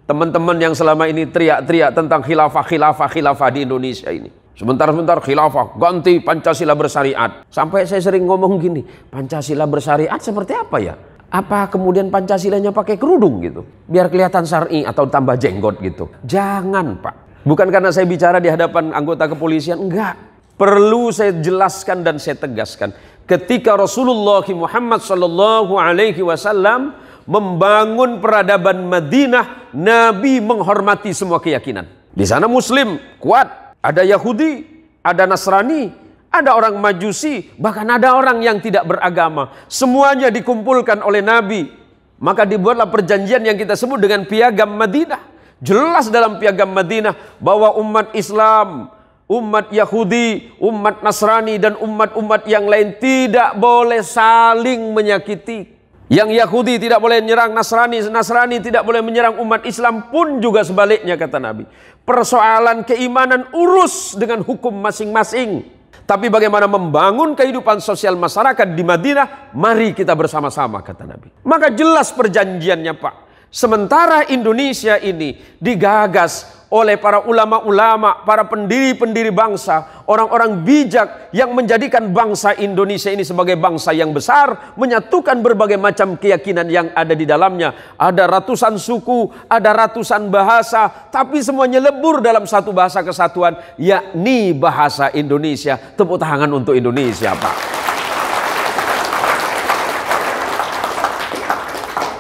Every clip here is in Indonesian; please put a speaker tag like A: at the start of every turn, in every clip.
A: teman-teman yang selama ini teriak-teriak tentang khilafah di Indonesia ini. Sebentar-sebentar khilafah, ganti Pancasila bersyariat. Sampai saya sering ngomong gini, Pancasila bersyariat seperti apa ya? Apa kemudian Pancasilanya pakai kerudung gitu? Biar kelihatan syar'i atau tambah jenggot gitu. Jangan Pak. Bukan karena saya bicara di hadapan anggota kepolisian, enggak. Perlu saya jelaskan dan saya tegaskan. Ketika Rasulullah Muhammad SAW membangun peradaban Madinah, Nabi menghormati semua keyakinan. Di sana Muslim kuat, ada Yahudi, ada Nasrani, ada orang Majusi, bahkan ada orang yang tidak beragama. Semuanya dikumpulkan oleh Nabi. Maka dibuatlah perjanjian yang kita sebut dengan Piagam Madinah. Jelas dalam Piagam Madinah bahwa umat Islam, umat Yahudi, umat Nasrani dan umat-umat yang lain tidak boleh saling menyakiti. Yang Yahudi tidak boleh menyerang Nasrani, Nasrani tidak boleh menyerang umat Islam, pun juga sebaliknya kata Nabi. Persoalan keimanan urus dengan hukum masing-masing. Tapi bagaimana membangun kehidupan sosial masyarakat di Madinah, mari kita bersama-sama kata Nabi. Maka jelas perjanjiannya Pak. Sementara Indonesia ini digagas oleh para ulama-ulama, para pendiri-pendiri bangsa, orang-orang bijak yang menjadikan bangsa Indonesia ini sebagai bangsa yang besar, menyatukan berbagai macam keyakinan yang ada di dalamnya. Ada ratusan suku, ada ratusan bahasa, tapi semuanya lebur dalam satu bahasa kesatuan, yakni bahasa Indonesia. Tepuk tangan untuk Indonesia, Pak.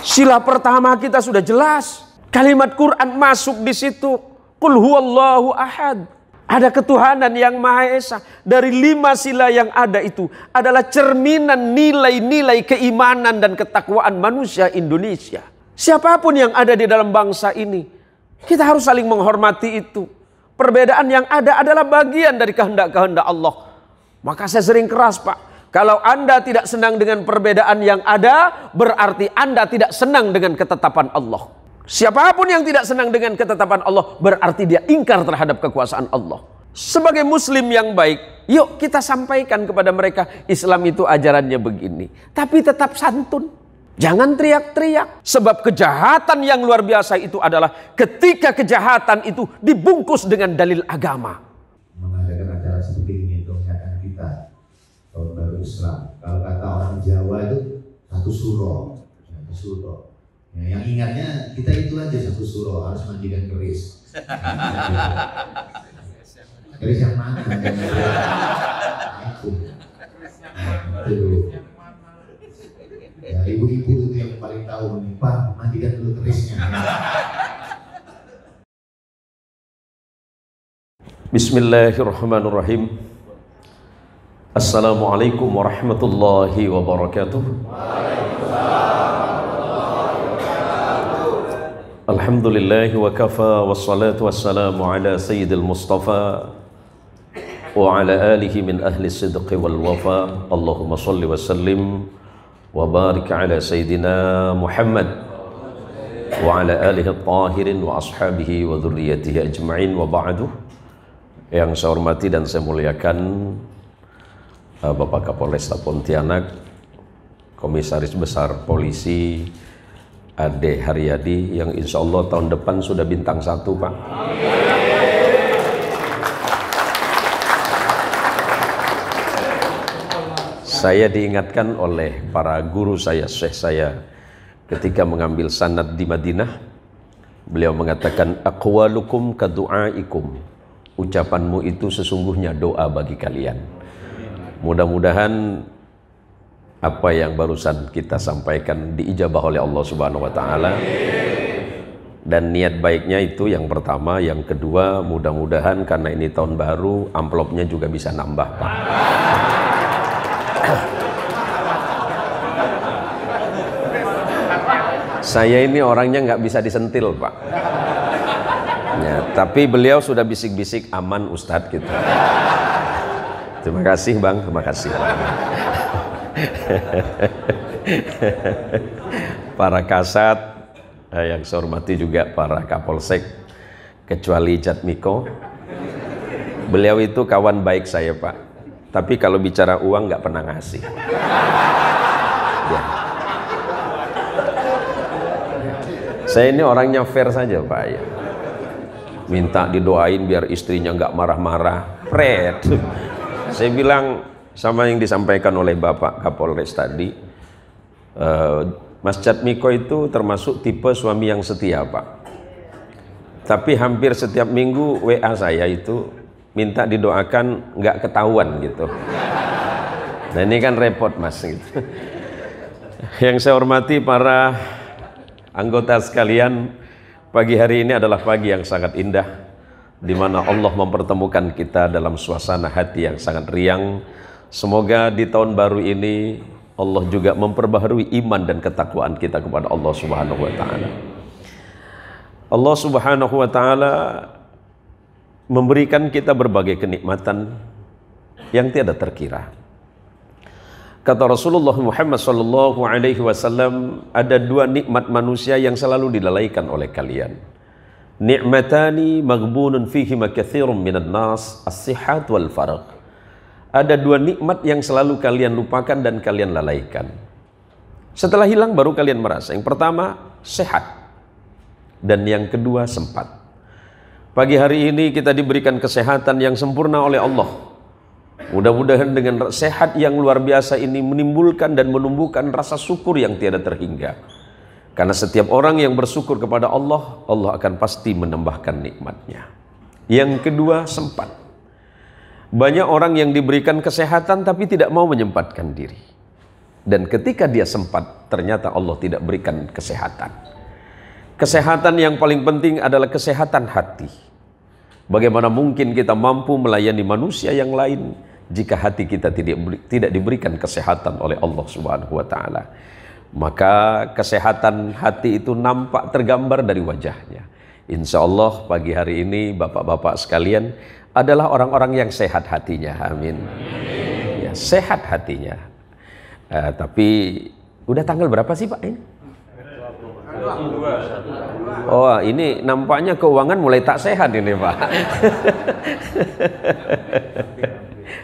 A: Sila pertama kita sudah jelas. Kalimat Quran masuk di situ. Qul huwallahu ahad. Ada ketuhanan yang Maha Esa. Dari 5 sila yang ada itu adalah cerminan nilai-nilai keimanan dan ketakwaan manusia Indonesia. Siapapun yang ada di dalam bangsa ini, kita harus saling menghormati itu. Perbedaan yang ada adalah bagian dari kehendak-kehendak Allah. Maka saya sering keras Pak, kalau Anda tidak senang dengan perbedaan yang ada, berarti Anda tidak senang dengan ketetapan Allah. Siapapun yang tidak senang dengan ketetapan Allah, berarti dia ingkar terhadap kekuasaan Allah. Sebagai muslim yang baik, yuk kita sampaikan kepada mereka, Islam itu ajarannya begini. Tapi tetap santun. Jangan teriak-teriak. Sebab kejahatan yang luar biasa itu adalah ketika kejahatan itu dibungkus dengan dalil agama.
B: Mengadakan acara seperti ini untuk mengingatkan kita tahun baru Islam. Kalau kata orang Jawa itu satu suro. Ya, yang ingatnya kita itu aja satu suro, harus mandikan keris. Keris yang mana? Itu. Ya, ibu-ibu itu yang paling tahu nih, Pak, mandikan dulu kerisnya.
A: Bismillahirrahmanirrahim. Assalamualaikum warahmatullahi wabarakatuh. Alhamdulillah wa kafa wassalatu wassalamu ala sayyidil mustafa wa ala alihi min ahli sidqi wal wafa. Allahumma salli wa sallim wa barik ala sayyidina Muhammad wa ala alihi at-tahirin wa ashabihi wa dhurriyyatihi ajma'in wa ba'du. Yang saya hormati dan saya muliakan Bapak Kapolresta Pontianak, Komisaris Besar Polisi Ade Haryadi, yang insya Allah tahun depan sudah bintang 1 Pak. Saya diingatkan oleh para guru saya, syekh saya, ketika mengambil sanad di Madinah, beliau mengatakan, aqwalukum kadu'aikum, ucapanmu itu sesungguhnya doa bagi kalian. Mudah-mudahan apa yang barusan kita sampaikan diijabah oleh Allah Subhanahu wa taala. Dan niat baiknya itu yang pertama, yang kedua mudah-mudahan karena ini tahun baru amplopnya juga bisa nambah Pak. Saya ini orangnya nggak bisa disentil Pak. Ya, tapi beliau sudah bisik-bisik aman Ustadz gitu. Terima kasih Bang, terima kasih. Para kasat yang saya hormati, juga para kapolsek, kecuali Jatmiko, beliau itu kawan baik saya Pak, tapi kalau bicara uang nggak pernah ngasih ya. Saya ini orangnya fair saja Pak ya. Minta didoain biar istrinya nggak marah-marah. Pret. Saya bilang sama yang disampaikan oleh Bapak Kapolres tadi, Mas Jatmiko itu termasuk tipe suami yang setia Pak. Tapi hampir setiap minggu WA saya itu minta didoakan nggak ketahuan gitu. Nah ini kan repot Mas gitu. Yang saya hormati para anggota sekalian, pagi hari ini adalah pagi yang sangat indah, di mana Allah mempertemukan kita dalam suasana hati yang sangat riang. Semoga di tahun baru ini Allah juga memperbaharui iman dan ketakwaan kita kepada Allah Subhanahu wa taala. Allah Subhanahu wa taala memberikan kita berbagai kenikmatan yang tiada terkira. Kata Rasulullah Muhammad sallallahu alaihi wasallam, ada dua nikmat manusia yang selalu dilalaikan oleh kalian. Ni'matani maghbunun fihima katsirun minan nas, as-sihhat wal faragh. Ada dua nikmat yang selalu kalian lupakan dan kalian lalaikan. Setelah hilang baru kalian merasa. Yang pertama, sehat. Dan yang kedua, sempat. Pagi hari ini kita diberikan kesehatan yang sempurna oleh Allah. Mudah-mudahan dengan sehat yang luar biasa ini menimbulkan dan menumbuhkan rasa syukur yang tiada terhingga. Karena setiap orang yang bersyukur kepada Allah, Allah akan pasti menambahkan nikmatnya. Yang kedua, sempat. Banyak orang yang diberikan kesehatan tapi tidak mau menyempatkan diri. Dan ketika dia sempat, ternyata Allah tidak berikan kesehatan. Kesehatan yang paling penting adalah kesehatan hati. Bagaimana mungkin kita mampu melayani manusia yang lain jika hati kita tidak diberikan kesehatan oleh Allah Subhanahu wa taala? Maka kesehatan hati itu nampak tergambar dari wajahnya. Insya Allah pagi hari ini bapak-bapak sekalian adalah orang-orang yang sehat hatinya. Amin. Ya, sehat hatinya. Tapi udah tanggal berapa sih Pak ini? Oh, ini nampaknya keuangan mulai tak sehat ini Pak.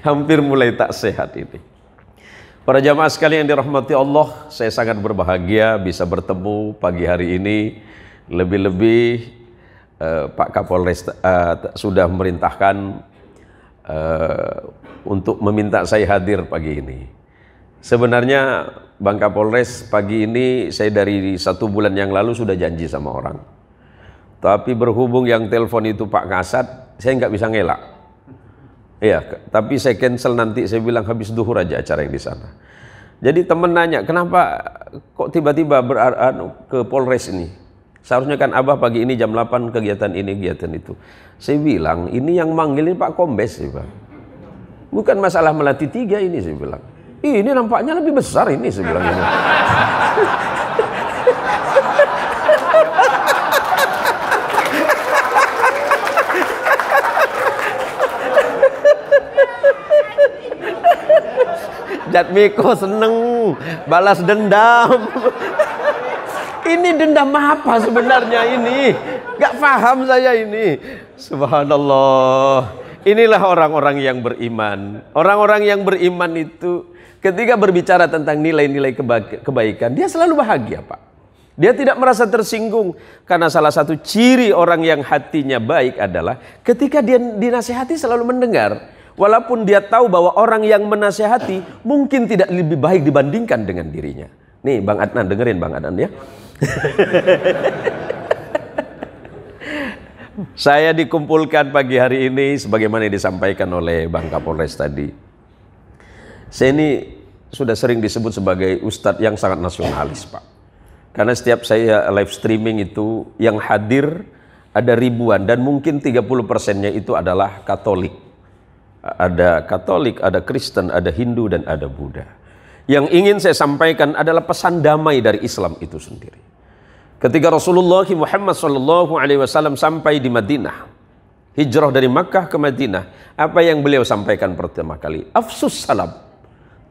A: Hampir mulai tak sehat ini. Para jamaah sekalian yang dirahmati Allah, saya sangat berbahagia bisa bertemu pagi hari ini. Lebih-lebih Pak Kapolres sudah memerintahkan untuk meminta saya hadir pagi ini. Sebenarnya Bang Kapolres, pagi ini saya dari 1 bulan yang lalu sudah janji sama orang. Tapi berhubung yang telepon itu Pak Kasat, saya nggak bisa ngelak. Iya, tapi saya cancel nanti, saya bilang habis duhur aja acara yang di sana. Jadi temen nanya, kenapa kok tiba-tiba ke Polres ini? Seharusnya kan Abah pagi ini jam 8 kegiatan ini, kegiatan itu. Saya bilang, ini yang manggil ini Pak Kombes, sih, Pak. Bukan masalah melatih 3 ini, saya bilang. Ini nampaknya lebih besar ini, saya bilang. Jatmiko seneng balas dendam. Ini dendam apa sebenarnya ini? Gak paham saya ini. Subhanallah. Inilah orang-orang yang beriman. Orang-orang yang beriman itu ketika berbicara tentang nilai-nilai kebaikan, dia selalu bahagia, Pak. Dia tidak merasa tersinggung. Karena salah satu ciri orang yang hatinya baik adalah ketika dia dinasihati selalu mendengar. Walaupun dia tahu bahwa orang yang menasihati mungkin tidak lebih baik dibandingkan dengan dirinya. Nih Bang Adnan, dengerin Bang Adnan ya. Saya dikumpulkan pagi hari ini sebagaimana disampaikan oleh Bang Kapolres tadi. Saya ini sudah sering disebut sebagai ustadz yang sangat nasionalis, Pak. Karena setiap saya live streaming itu yang hadir ada ribuan dan mungkin 30%-nya itu adalah Katolik. Ada Katolik, ada Kristen, ada Hindu, dan ada Buddha. Yang ingin saya sampaikan adalah pesan damai dari Islam itu sendiri. Ketika Rasulullah Muhammad SAW sampai di Madinah, hijrah dari Makkah ke Madinah, apa yang beliau sampaikan pertama kali? Afsus salam,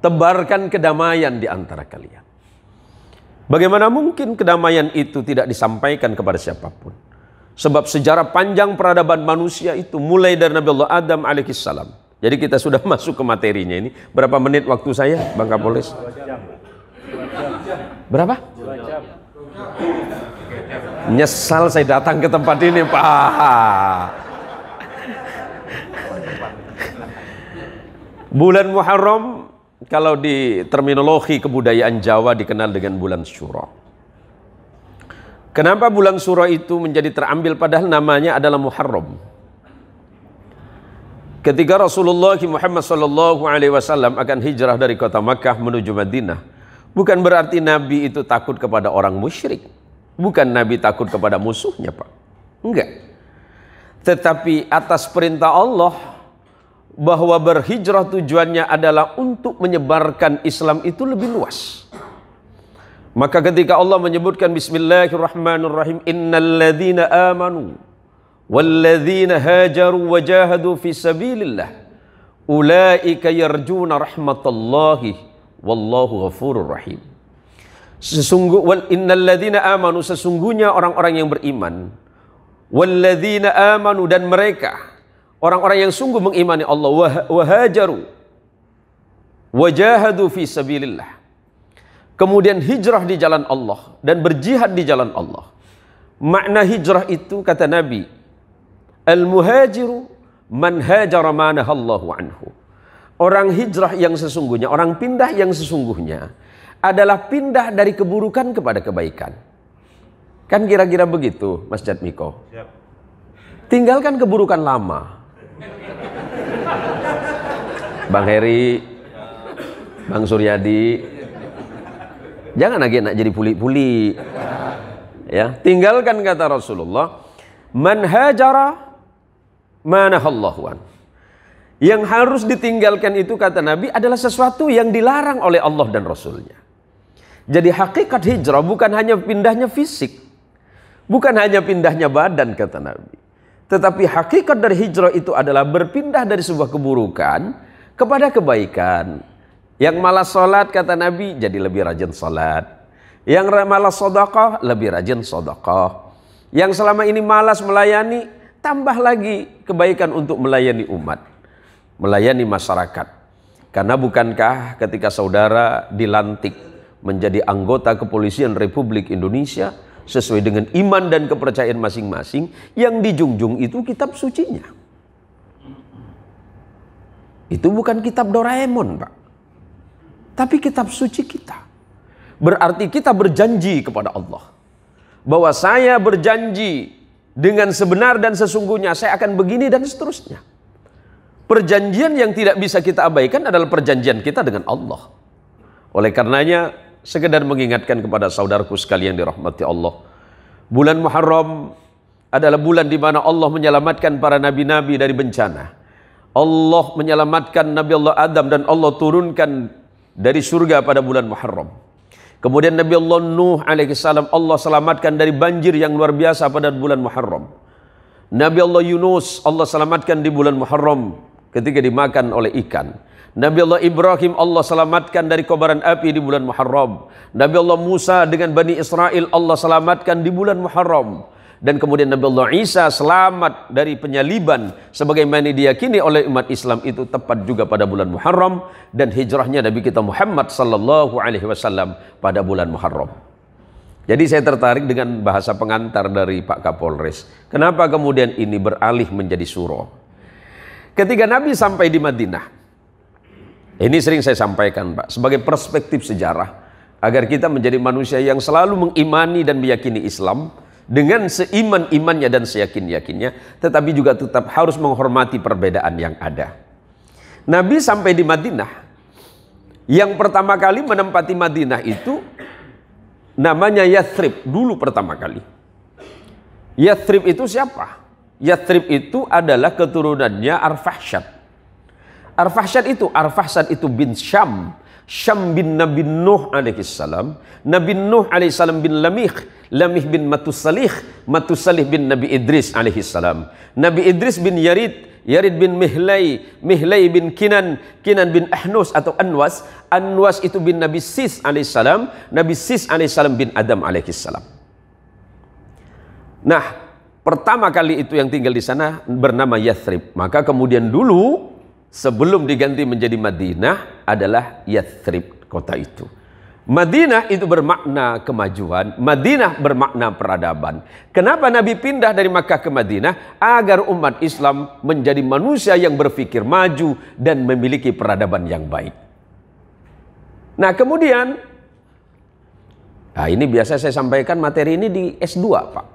A: tebarkan kedamaian di antara kalian. Bagaimana mungkin kedamaian itu tidak disampaikan kepada siapapun? Sebab sejarah panjang peradaban manusia itu mulai dari Nabi Allah Adam alaihissalam. Jadi kita sudah masuk ke materinya ini. Berapa menit waktu saya, Bang Kapolres? 2 jam. Berapa? 2 jam. Nyesal saya datang ke tempat ini, Pak. Bulan Muharram kalau di terminologi kebudayaan Jawa dikenal dengan bulan Syuro. Kenapa bulan Syuro itu menjadi terambil padahal namanya adalah Muharram? Ketika Rasulullah Muhammad SAW akan hijrah dari kota Makkah menuju Madinah, bukan berarti Nabi itu takut kepada orang musyrik. Bukan Nabi takut kepada musuhnya, Pak. Enggak. Tetapi atas perintah Allah bahwa berhijrah tujuannya adalah untuk menyebarkan Islam itu lebih luas. Maka ketika Allah menyebutkan Bismillahirrahmanirrahim, innalladzina amanu walladzina hajaru wajahadu fi sabilillah ulaika yarjuna rahmatallahi wallahu ghafurur rahim. Innalladzina amanu, sesungguhnya orang-orang yang beriman, walladzina amanu, dan mereka orang-orang yang sungguh mengimani Allah, wahajaru wajahadu fi sabilillah, kemudian hijrah di jalan Allah dan berjihad di jalan Allah. Makna hijrah itu kata Nabi, al-muhajiru man hajara ma nahallahu anhu. Orang hijrah yang sesungguhnya, orang pindah yang sesungguhnya adalah pindah dari keburukan kepada kebaikan. Kan kira-kira begitu, Mas Jatmiko. Tinggalkan keburukan lama. Bang Heri, Bang Suryadi, jangan lagi nak jadi puli-puli. Ya, tinggalkan kata Rasulullah, man hajara ma nahallahu an. Yang harus ditinggalkan itu kata Nabi adalah sesuatu yang dilarang oleh Allah dan Rasulnya. Jadi hakikat hijrah bukan hanya pindahnya fisik, bukan hanya pindahnya badan kata Nabi. Tetapi hakikat dari hijrah itu adalah berpindah dari sebuah keburukan kepada kebaikan. Yang malas sholat kata Nabi jadi lebih rajin sholat. Yang malas sedekah lebih rajin sedekah. Yang selama ini malas melayani, tambah lagi kebaikan untuk melayani umat, melayani masyarakat. Karena bukankah ketika saudara dilantik menjadi anggota kepolisian Republik Indonesia sesuai dengan iman dan kepercayaan masing-masing, yang dijunjung itu kitab sucinya. Itu bukan kitab Doraemon, Pak, tapi kitab suci kita. Berarti kita berjanji kepada Allah bahwa saya berjanji dengan sebenar dan sesungguhnya saya akan begini dan seterusnya. Perjanjian yang tidak bisa kita abaikan adalah perjanjian kita dengan Allah. Oleh karenanya, sekedar mengingatkan kepada saudaraku sekalian dirahmati Allah, bulan Muharram adalah bulan di mana Allah menyelamatkan para nabi-nabi dari bencana. Allah menyelamatkan Nabi Allah Adam dan Allah turunkan dari surga pada bulan Muharram. Kemudian Nabi Allah Nuh alaihissalam Allah selamatkan dari banjir yang luar biasa pada bulan Muharram. Nabi Allah Yunus Allah selamatkan di bulan Muharram ketika dimakan oleh ikan. Nabi Allah Ibrahim Allah selamatkan dari kobaran api di bulan Muharram. Nabi Allah Musa dengan Bani Israel Allah selamatkan di bulan Muharram. Dan kemudian Nabi Allah Isa selamat dari penyaliban sebagaimana diyakini oleh umat Islam itu tepat juga pada bulan Muharram. Dan hijrahnya Nabi kita Muhammad sallallahu alaihi wasallam pada bulan Muharram. Jadi saya tertarik dengan bahasa pengantar dari Pak Kapolres. Kenapa kemudian ini beralih menjadi Syuro? Ketika Nabi sampai di Madinah, ini sering saya sampaikan, Pak, sebagai perspektif sejarah agar kita menjadi manusia yang selalu mengimani dan meyakini Islam dengan seiman-imannya dan seyakin-yakinnya, tetapi juga tetap harus menghormati perbedaan yang ada. Nabi sampai di Madinah, yang pertama kali menempati Madinah itu namanya Yathrib dulu pertama kali. Yathrib itu siapa? Yathrib itu adalah keturunannya Arfahsyad. Arfahsyad itu bin Syam. Syam bin Nabi Nuh alaihissalam. Nabi Nuh alaihissalam bin Lamih. Lamih bin Matusalih. Matusalih bin Nabi Idris alaihissalam. Nabi Idris bin Yarid. Yarid bin Mihlai. Mihlai bin Kinan. Kinan bin Ahnus atau Anwas. Anwas itu bin Nabi Sis alaihissalam. Nabi Sis alaihissalam bin Adam alaihissalam. Nah, pertama kali itu yang tinggal di sana bernama Yathrib. Maka kemudian dulu sebelum diganti menjadi Madinah adalah Yathrib kota itu. Madinah itu bermakna kemajuan, Madinah bermakna peradaban. Kenapa Nabi pindah dari Makkah ke Madinah? Agar umat Islam menjadi manusia yang berpikir maju dan memiliki peradaban yang baik. Nah kemudian, nah ini biasa saya sampaikan materi ini di S2 Pak.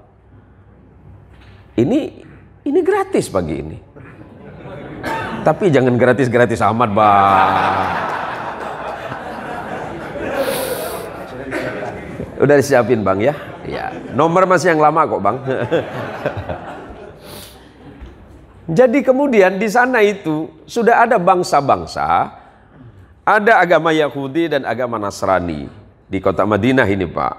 A: Ini gratis pagi ini. Tapi jangan gratis-gratis amat Bang. Udah disiapin Bang ya? Ya, nomor masih yang lama kok Bang. Jadi kemudian di sana itu sudah ada bangsa-bangsa, ada agama Yahudi dan agama Nasrani di kota Madinah ini Pak.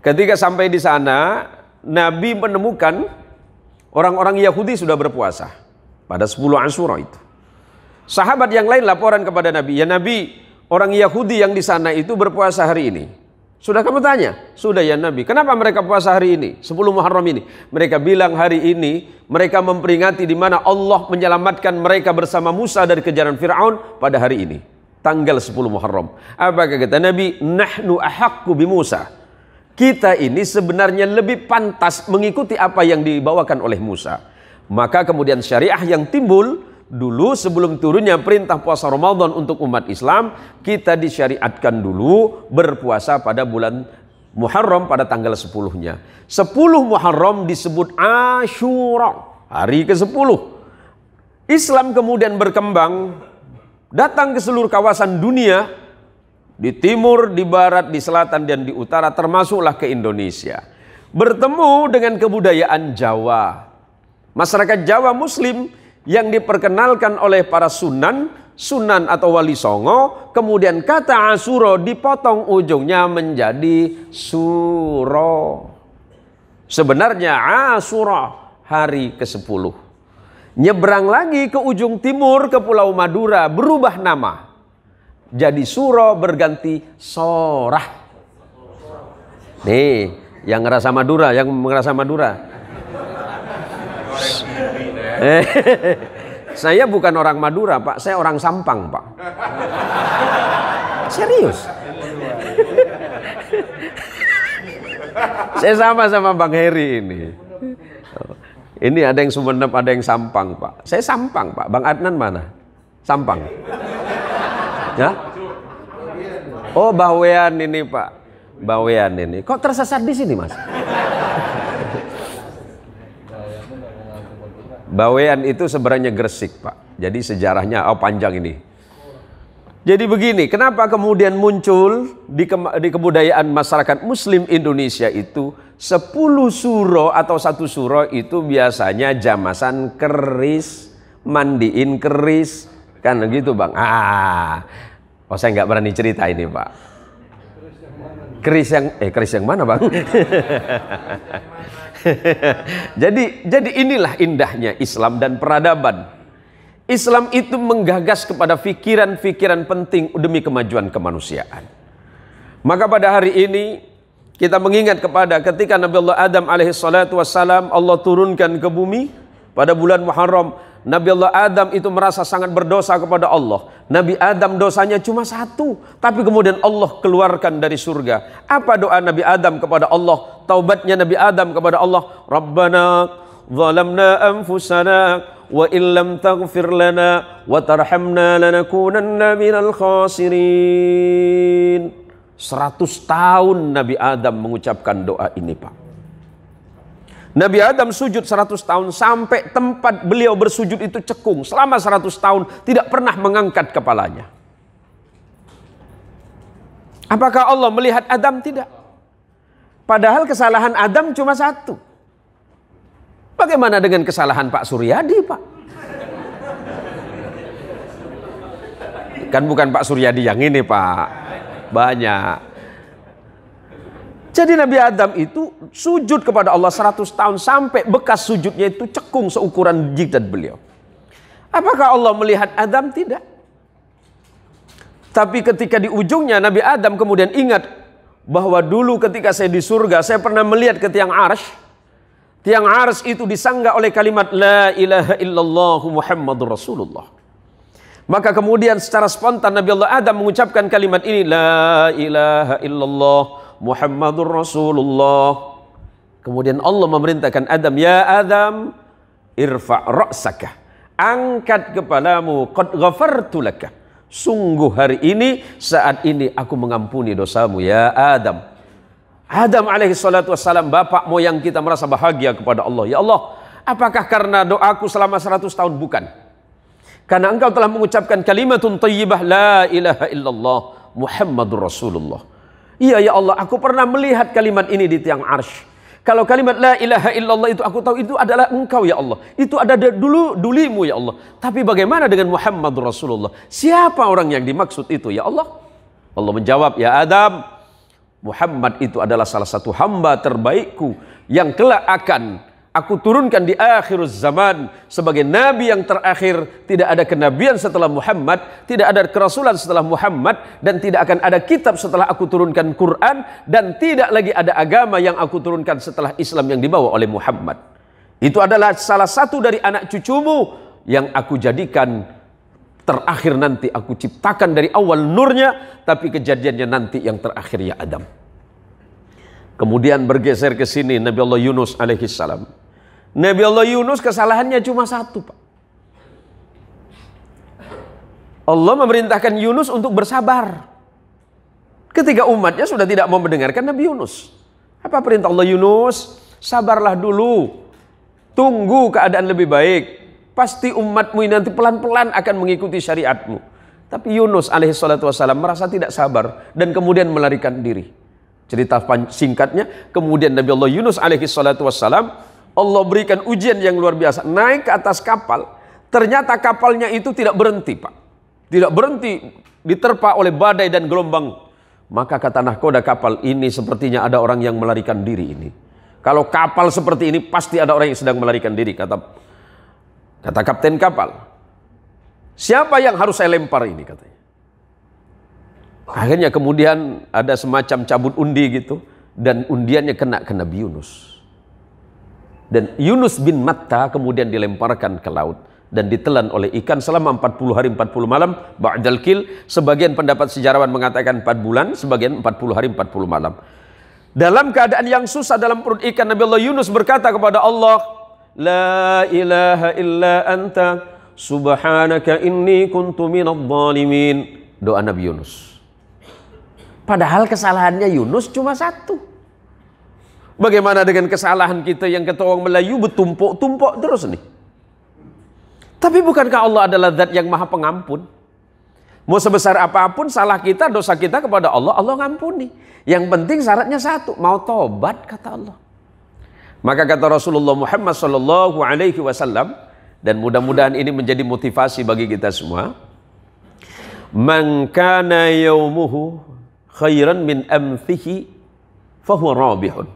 A: Ketika sampai di sana, Nabi menemukan orang-orang Yahudi sudah berpuasa pada 10 Asyura itu. Sahabat yang lain laporan kepada Nabi, ya Nabi, orang Yahudi yang di sana itu berpuasa hari ini. Sudah kamu tanya? Sudah ya Nabi. Kenapa mereka puasa hari ini? 10 Muharram ini. Mereka bilang hari ini mereka memperingati di mana Allah menyelamatkan mereka bersama Musa dari kejaran Fir'aun pada hari ini. Tanggal 10 Muharram. Apa kata Nabi? Nahnu ahaqqu bi Musa. Kita ini sebenarnya lebih pantas mengikuti apa yang dibawakan oleh Musa. Maka kemudian syariah yang timbul dulu sebelum turunnya perintah puasa Ramadan untuk umat Islam, kita disyariatkan dulu berpuasa pada bulan Muharram pada tanggal 10-nya. 10 Muharram disebut Asyura, hari ke-10. Islam kemudian berkembang, datang ke seluruh kawasan dunia, di timur, di barat, di selatan, dan di utara, termasuklah ke Indonesia. Bertemu dengan kebudayaan Jawa. Masyarakat Jawa Muslim yang diperkenalkan oleh para sunan atau wali songo, kemudian kata Asyura dipotong ujungnya menjadi suro. Sebenarnya Asyura hari ke-10. Nyebrang lagi ke ujung timur ke Pulau Madura, berubah nama. Jadi suro berganti sorah. Nih, yang ngerasa Madura, yang ngerasa Madura. Saya bukan orang Madura Pak, saya orang Sampang Pak. Serius. Saya sama Bang Heri ini. Ini ada yang Sumenep, ada yang Sampang Pak. Saya Sampang Pak. Bang Adnan mana? Sampang. Ya? Oh Bawean ini Pak. Bawean ini. Kok tersesat di sini Mas? Bawean itu sebenarnya Gresik Pak. Jadi sejarahnya panjang ini. Jadi begini, kenapa kemudian muncul di kebudayaan masyarakat Muslim Indonesia itu 10 suro atau 1 suro itu biasanya jamasan keris, mandiin keris, kan gitu Bang. Oh saya nggak berani cerita ini Pak. Keris yang mana Bang? Jadi inilah indahnya Islam dan peradaban. Islam itu menggagas kepada pikiran-pikiran penting demi kemajuan kemanusiaan. Maka pada hari ini kita mengingat kepada ketika Nabi Allah Adam alaihissalatu wassalam Allah turunkan ke bumi pada bulan Muharram. Nabi Allah Adam itu merasa sangat berdosa kepada Allah. Nabi Adam dosanya cuma 1, tapi kemudian Allah keluarkan dari surga. Apa doa Nabi Adam kepada Allah? Taubatnya Nabi Adam kepada Allah, Rabbana zalamna anfusana wa illam taghfir lana wa tarhamna lanakunanna minal khasirin. 100 tahun Nabi Adam mengucapkan doa ini Pak. Nabi Adam sujud 100 tahun sampai tempat beliau bersujud itu cekung. Selama 100 tahun tidak pernah mengangkat kepalanya. Apakah Allah melihat Adam? Tidak. Padahal kesalahan Adam cuma 1. Bagaimana dengan kesalahan Pak Suryadi Pak? Kan bukan Pak Suryadi yang ini Pak. Banyak. Jadi Nabi Adam itu sujud kepada Allah 100 tahun sampai bekas sujudnya itu cekung seukuran jidat beliau. Apakah Allah melihat Adam? Tidak. Tapi ketika di ujungnya Nabi Adam kemudian ingat bahwa dulu ketika saya di surga saya pernah melihat ke tiang arsy. Tiang arsy itu disanggah oleh kalimat La ilaha illallah Muhammadur Rasulullah. Maka kemudian secara spontan Nabi Allah Adam mengucapkan kalimat ini, la ilaha illallah Muhammadur Rasulullah. Kemudian Allah memerintahkan Adam, ya Adam, irfa' ra'saka, angkat kepalamu, qad ghafartu laka. Sungguh hari ini, saat ini aku mengampuni dosamu ya Adam. Adam alaihi salatu wassalam, bapak moyang kita, merasa bahagia kepada Allah. Ya Allah, apakah karena doaku selama 100 tahun? Bukan. Karena engkau telah mengucapkan kalimatun thayyibah, la ilaha illallah Muhammadur Rasulullah. Iya ya Allah, aku pernah melihat kalimat ini di tiang arsy. Kalau kalimat la ilaha illallah itu aku tahu itu adalah engkau ya Allah. Itu ada dulimu ya Allah. Tapi bagaimana dengan Muhammadur Rasulullah? Siapa orang yang dimaksud itu ya Allah? Allah menjawab, ya Adam, Muhammad itu adalah salah satu hamba terbaikku yang kelak akan aku turunkan di akhir zaman sebagai nabi yang terakhir. Tidak ada kenabian setelah Muhammad, tidak ada kerasulan setelah Muhammad, dan tidak akan ada kitab setelah aku turunkan Quran, dan tidak lagi ada agama yang aku turunkan setelah Islam yang dibawa oleh Muhammad. Itu adalah salah satu dari anak cucumu yang aku jadikan terakhir nanti. Aku ciptakan dari awal nurnya, tapi kejadiannya nanti yang terakhir ya Adam. Kemudian bergeser ke sini Nabi Allah Yunus alaihi salam. Nabi Allah Yunus kesalahannya cuma satu, Pak. Allah memerintahkan Yunus untuk bersabar. Ketika umatnya sudah tidak mau mendengarkan Nabi Yunus. Apa perintah Allah? Yunus, sabarlah dulu. Tunggu keadaan lebih baik. Pasti umatmu ini nanti pelan-pelan akan mengikuti syariatmu. Tapi Yunus alaihi salatu wassalam merasa tidak sabar dan kemudian melarikan diri. Cerita singkatnya, kemudian Nabi Allah Yunus alaihi salatu wassalam, Allah berikan ujian yang luar biasa. Naik ke atas kapal, ternyata kapalnya itu tidak berhenti, Pak. Tidak berhenti, diterpa oleh badai dan gelombang. Maka kata nahkoda kapal ini, sepertinya ada orang yang melarikan diri ini. Kalau kapal seperti ini, pasti ada orang yang sedang melarikan diri, kata kapten kapal. Siapa yang harus saya lempar ini, katanya. Akhirnya kemudian ada semacam cabut undi gitu, dan undiannya kena ke Nabi Yunus. Dan Yunus bin Matta kemudian dilemparkan ke laut dan ditelan oleh ikan selama 40 hari 40 malam ba'dal kil. Sebagian pendapat sejarawan mengatakan 4 bulan, sebagian 40 hari 40 malam. Dalam keadaan yang susah dalam perut ikan, Nabi Allah Yunus berkata kepada Allah, la ilaha illa anta subhanaka inni kuntu minadh dhalimin. Doa Nabi Yunus. Padahal kesalahannya Yunus cuma satu. Bagaimana dengan kesalahan kita yang kata orang Melayu bertumpuk-tumpuk terus nih? Tapi bukankah Allah adalah zat yang maha pengampun? Mau sebesar apapun salah kita, dosa kita kepada Allah, Allah ngampuni. Yang penting syaratnya satu, mau tobat, kata Allah. Maka kata Rasulullah Muhammad sallallahu alaihi wasallam, dan mudah-mudahan ini menjadi motivasi bagi kita semua. Man kana yaumuhu khairan min amthihi fahuwa rabihun.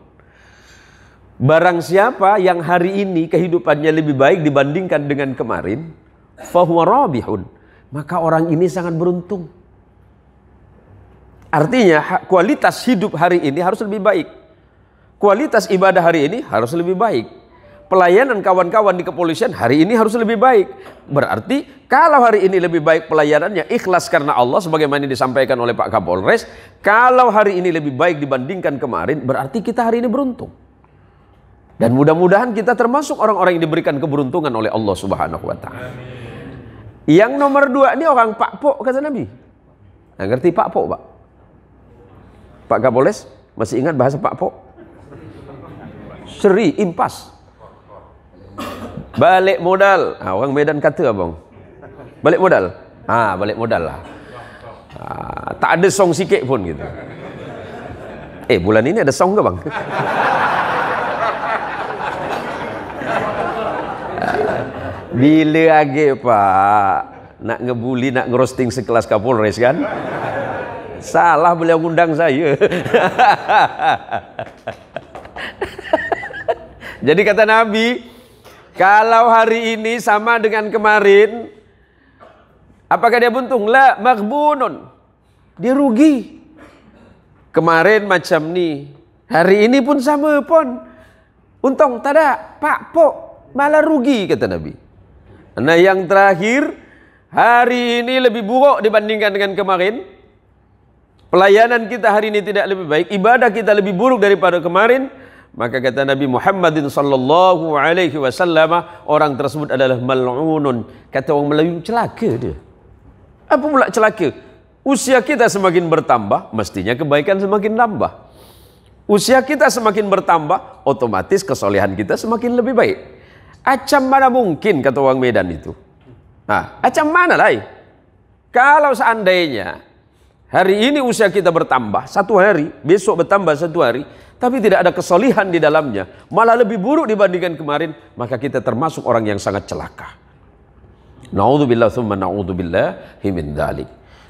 A: Barang siapa yang hari ini kehidupannya lebih baik dibandingkan dengan kemarin, fahuwa rabihun, maka orang ini sangat beruntung. Artinya kualitas hidup hari ini harus lebih baik. Kualitas ibadah hari ini harus lebih baik. Pelayanan kawan-kawan di kepolisian hari ini harus lebih baik. Berarti kalau hari ini lebih baik pelayanannya, ikhlas karena Allah sebagaimana disampaikan oleh Pak Kapolres, kalau hari ini lebih baik dibandingkan kemarin, berarti kita hari ini beruntung. Dan mudah-mudahan kita termasuk orang-orang yang diberikan keberuntungan oleh Allah Subhanahu wa ta'ala. Yang nomor 2 ini orang Pak Pok, kata Nabi. Nah, ngerti Pak Pok, Pak? Pak Kapolres masih ingat bahasa Pak Pok? Seri, impas. Balik modal. Orang Medan kata abang. Balik modal. Balik modal lah. Tak ada song sikit pun gitu. Bulan ini ada song ke bang? Bila lagi Pak nak ngebuli, nak ngerosting sekelas Kapolres kan? Salah beliau ngundang saya. Jadi kata Nabi, kalau hari ini sama dengan kemarin, apakah dia buntung? La maghbunun. Dia rugi. Kemarin macam ni, hari ini pun sama pun. Untung tak ada, Pak Pok malah rugi, kata Nabi. Nah yang terakhir, hari ini lebih buruk dibandingkan dengan kemarin, pelayanan kita hari ini tidak lebih baik, ibadah kita lebih buruk daripada kemarin, maka kata Nabi Muhammadin sallallahu alaihi wasallam, orang tersebut adalah mal'unun. Kata orang Melayu, celaka dia. Apa pula celaka? Usia kita semakin bertambah, mestinya kebaikan semakin nambah. Usia kita semakin bertambah, otomatis kesolehan kita semakin lebih baik. Acam mana mungkin, kata orang Medan itu. Nah, acam mana lah? Kalau seandainya hari ini usia kita bertambah 1 hari, besok bertambah 1 hari, tapi tidak ada kesolihan di dalamnya, malah lebih buruk dibandingkan kemarin, maka kita termasuk orang yang sangat celaka. Na'udzubillah tsumma na'udzubillahi min dzalik.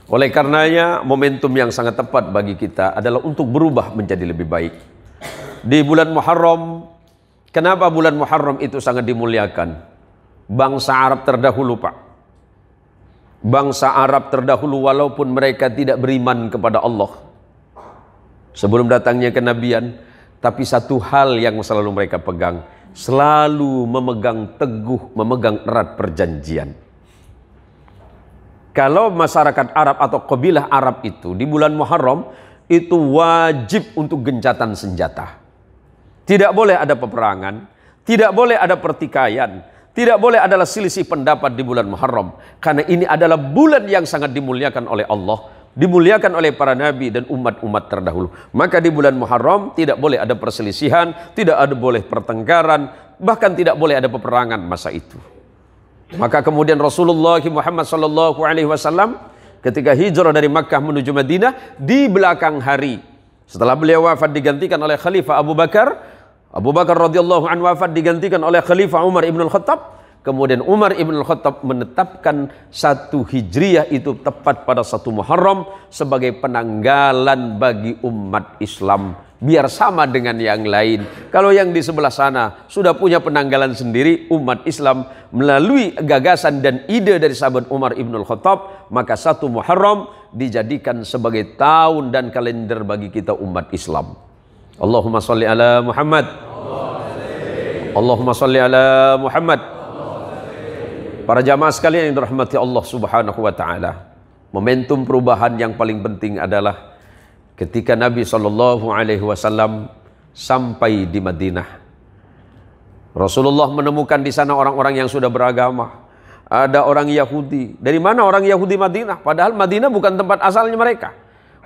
A: Oleh karenanya, momentum yang sangat tepat bagi kita adalah untuk berubah menjadi lebih baik. Di bulan Muharram, kenapa bulan Muharram itu sangat dimuliakan? Bangsa Arab terdahulu, Pak. Bangsa Arab terdahulu walaupun mereka tidak beriman kepada Allah sebelum datangnya kenabian, tapi satu hal yang selalu mereka pegang, selalu memegang teguh, memegang erat perjanjian. Kalau masyarakat Arab atau kabilah Arab itu di bulan Muharram itu wajib untuk gencatan senjata. Tidak boleh ada peperangan, tidak boleh ada pertikaian, tidak boleh adalah selisih pendapat di bulan Muharram. Karena ini adalah bulan yang sangat dimuliakan oleh Allah, dimuliakan oleh para nabi dan umat-umat terdahulu. Maka di bulan Muharram tidak boleh ada perselisihan, tidak ada boleh pertengkaran, bahkan tidak boleh ada peperangan masa itu. Maka kemudian Rasulullah Muhammad SAW ketika hijrah dari Makkah menuju Madinah, di belakang hari setelah beliau wafat digantikan oleh Khalifah Abu Bakar. Abu Bakar radhiyallahu anhu wafat digantikan oleh Khalifah Umar ibn al-Khattab. Kemudian Umar ibn al-Khattab menetapkan 1 Hijriyah itu tepat pada 1 Muharram sebagai penanggalan bagi umat Islam. Biar sama dengan yang lain. Kalau yang di sebelah sana sudah punya penanggalan sendiri, umat Islam melalui gagasan dan ide dari sahabat Umar ibn al-Khattab, maka 1 Muharram dijadikan sebagai tahun dan kalender bagi kita umat Islam. Allahumma salli ala Muhammad. Allahumma salli ala Muhammad. Para jamaah sekalian yang dirahmati Allah Subhanahu wa taala, momentum perubahan yang paling penting adalah ketika Nabi sallallahu alaihi wasallam sampai di Madinah. Rasulullah menemukan di sana orang-orang yang sudah beragama. Ada orang Yahudi. Dari mana orang Yahudi Madinah? Padahal Madinah bukan tempat asalnya mereka.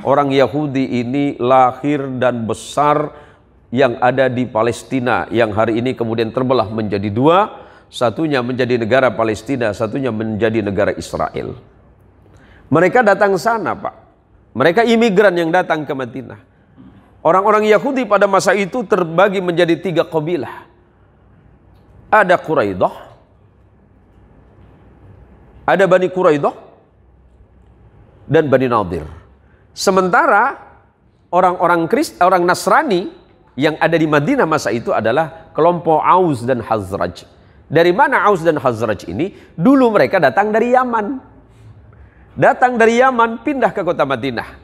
A: Orang Yahudi ini lahir dan besar yang ada di Palestina, yang hari ini kemudian terbelah menjadi 2, satunya menjadi negara Palestina, satunya menjadi negara Israel. Mereka datang sana, Pak. Mereka imigran yang datang ke Madinah. Orang-orang Yahudi pada masa itu terbagi menjadi 3 kabilah. Ada Quraidah, ada Bani Quraidah, dan Bani Nadir. Sementara orang-orang orang Nasrani yang ada di Madinah masa itu adalah kelompok Aus dan Khazraj. Dari mana Aus dan Khazraj ini? Dulu mereka datang dari Yaman. Datang dari Yaman pindah ke kota Madinah.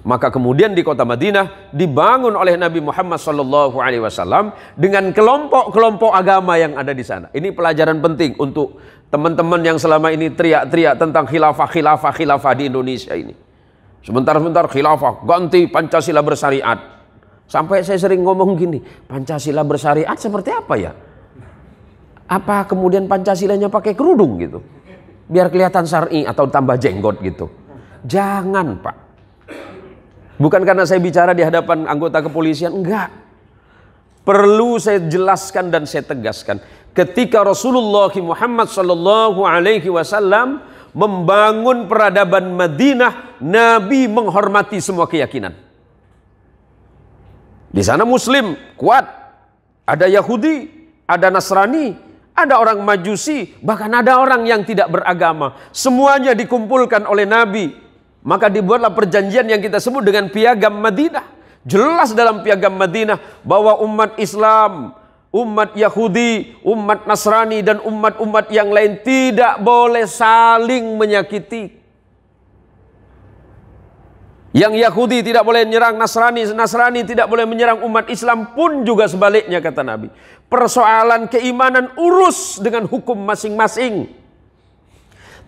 A: Maka kemudian di kota Madinah dibangun oleh Nabi Muhammad SAW dengan kelompok-kelompok agama yang ada di sana. Ini pelajaran penting untuk teman-teman yang selama ini teriak-teriak tentang khilafah di Indonesia ini. Sebentar-sebentar khilafah, ganti Pancasila bersyariat. Sampai saya sering ngomong gini, Pancasila bersyariat seperti apa ya? Apa kemudian Pancasilanya pakai kerudung gitu? Biar kelihatan syar'i atau tambah jenggot gitu. Jangan, Pak. Bukan karena saya bicara di hadapan anggota kepolisian, enggak. Perlu saya jelaskan dan saya tegaskan. Ketika Rasulullah Muhammad SAW membangun peradaban Madinah, Nabi menghormati semua keyakinan. Di sana Muslim kuat, ada Yahudi, ada Nasrani, ada orang Majusi, bahkan ada orang yang tidak beragama. Semuanya dikumpulkan oleh Nabi. Maka dibuatlah perjanjian yang kita sebut dengan Piagam Madinah. Jelas dalam Piagam Madinah bahwa umat Islam, umat Yahudi, umat Nasrani dan umat-umat yang lain tidak boleh saling menyakiti. Yang Yahudi tidak boleh menyerang Nasrani, Nasrani tidak boleh menyerang umat Islam, pun juga sebaliknya kata Nabi. Persoalan keimanan urus dengan hukum masing-masing.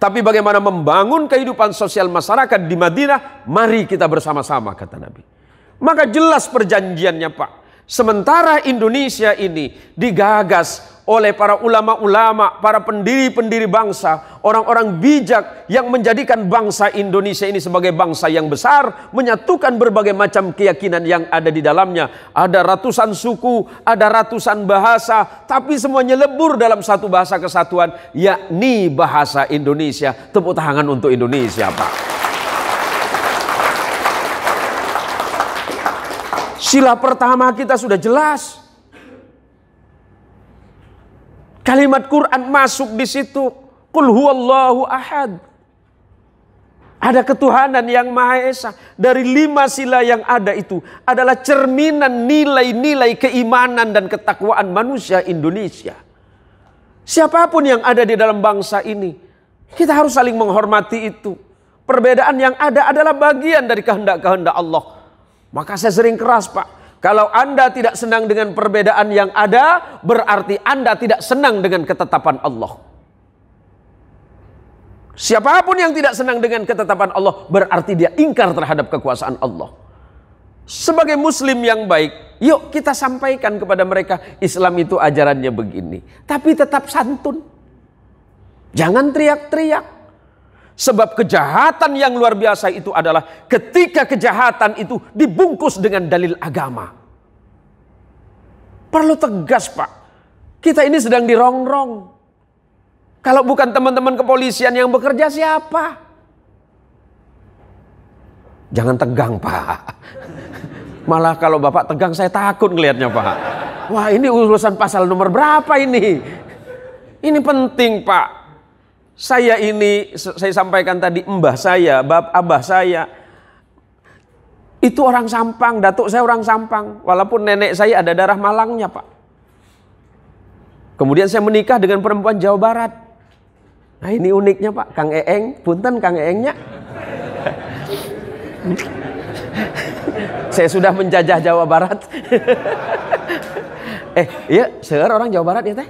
A: Tapi bagaimana membangun kehidupan sosial masyarakat di Madinah, mari kita bersama-sama, kata Nabi. Maka jelas perjanjiannya, Pak. Sementara Indonesia ini digagas oleh para ulama-ulama, para pendiri-pendiri bangsa, orang-orang bijak yang menjadikan bangsa Indonesia ini sebagai bangsa yang besar, menyatukan berbagai macam keyakinan yang ada di dalamnya. Ada ratusan suku, ada ratusan bahasa, tapi semuanya lebur dalam satu bahasa kesatuan, yakni bahasa Indonesia. Tepuk tangan untuk Indonesia, Pak. Sila pertama kita sudah jelas. Kalimat Quran masuk di situ. Qul huwallahu ahad. Ada ketuhanan yang Maha Esa. Dari 5 sila yang ada itu adalah cerminan nilai-nilai keimanan dan ketakwaan manusia Indonesia. Siapapun yang ada di dalam bangsa ini, kita harus saling menghormati itu. Perbedaan yang ada adalah bagian dari kehendak-kehendak Allah. Maka saya sering keras, Pak. Kalau Anda tidak senang dengan perbedaan yang ada, berarti Anda tidak senang dengan ketetapan Allah. Siapapun yang tidak senang dengan ketetapan Allah, berarti dia ingkar terhadap kekuasaan Allah. Sebagai muslim yang baik, yuk kita sampaikan kepada mereka, Islam itu ajarannya begini. Tapi tetap santun. Jangan teriak-teriak. Sebab kejahatan yang luar biasa itu adalah ketika kejahatan itu dibungkus dengan dalil agama. Perlu tegas, Pak. Kita ini sedang dirongrong. Kalau bukan teman-teman kepolisian yang bekerja, siapa? Jangan tegang, Pak. Malah kalau Bapak tegang saya takut ngelihatnya, Pak. Wah, ini urusan pasal nomor berapa ini? Ini penting, Pak. Saya sampaikan tadi, mbah saya, abah saya, itu orang Sampang, datuk saya orang Sampang. Walaupun nenek saya ada darah Malangnya, Pak. Kemudian saya menikah dengan perempuan Jawa Barat. Nah ini uniknya, Pak. Kang Eeng, punten Kang Eengnya. Saya sudah menjajah Jawa Barat. Iya, seueur orang Jawa Barat ya teh?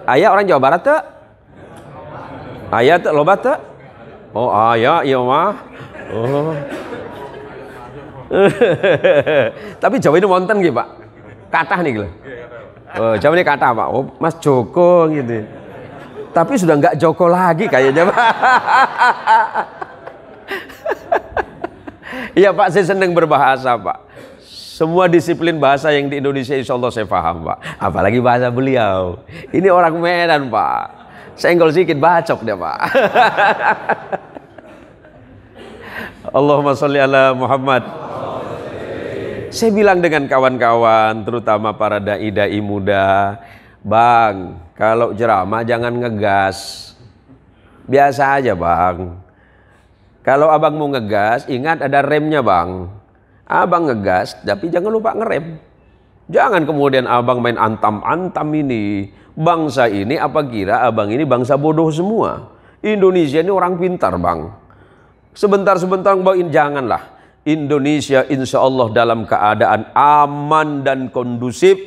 A: Ayah orang Jawa Barat tuh? Ayah tuh loba tuh? Oh ayah, iya mah. Oh. Tapi Jawa ini wonten gitu, Pak. Kathah nih gitu. Oh, Jawa ini kathah, Pak. Oh, Mas Joko gitu. Tapi sudah nggak Joko lagi kayaknya, Pak. Iya, Pak, saya senang berbahasa, Pak. Semua disiplin bahasa yang di Indonesia insya Allah saya paham, Pak. Apalagi bahasa beliau. Ini orang Medan, Pak. Senggol sedikit bacok dia, Pak. Allahumma sholli ala Muhammad. Saya bilang dengan kawan-kawan, terutama para dai-dai muda, Bang, kalau ceramah jangan ngegas. Biasa aja, Bang. Kalau abang mau ngegas, ingat ada remnya, Bang. Abang ngegas, tapi jangan lupa ngerem. Jangan kemudian abang main antam-antam ini. Bangsa ini apa kira abang ini bangsa bodoh semua? Indonesia ini orang pintar, Bang. Sebentar-sebentar bawain, janganlah. Indonesia insya Allah dalam keadaan aman dan kondusif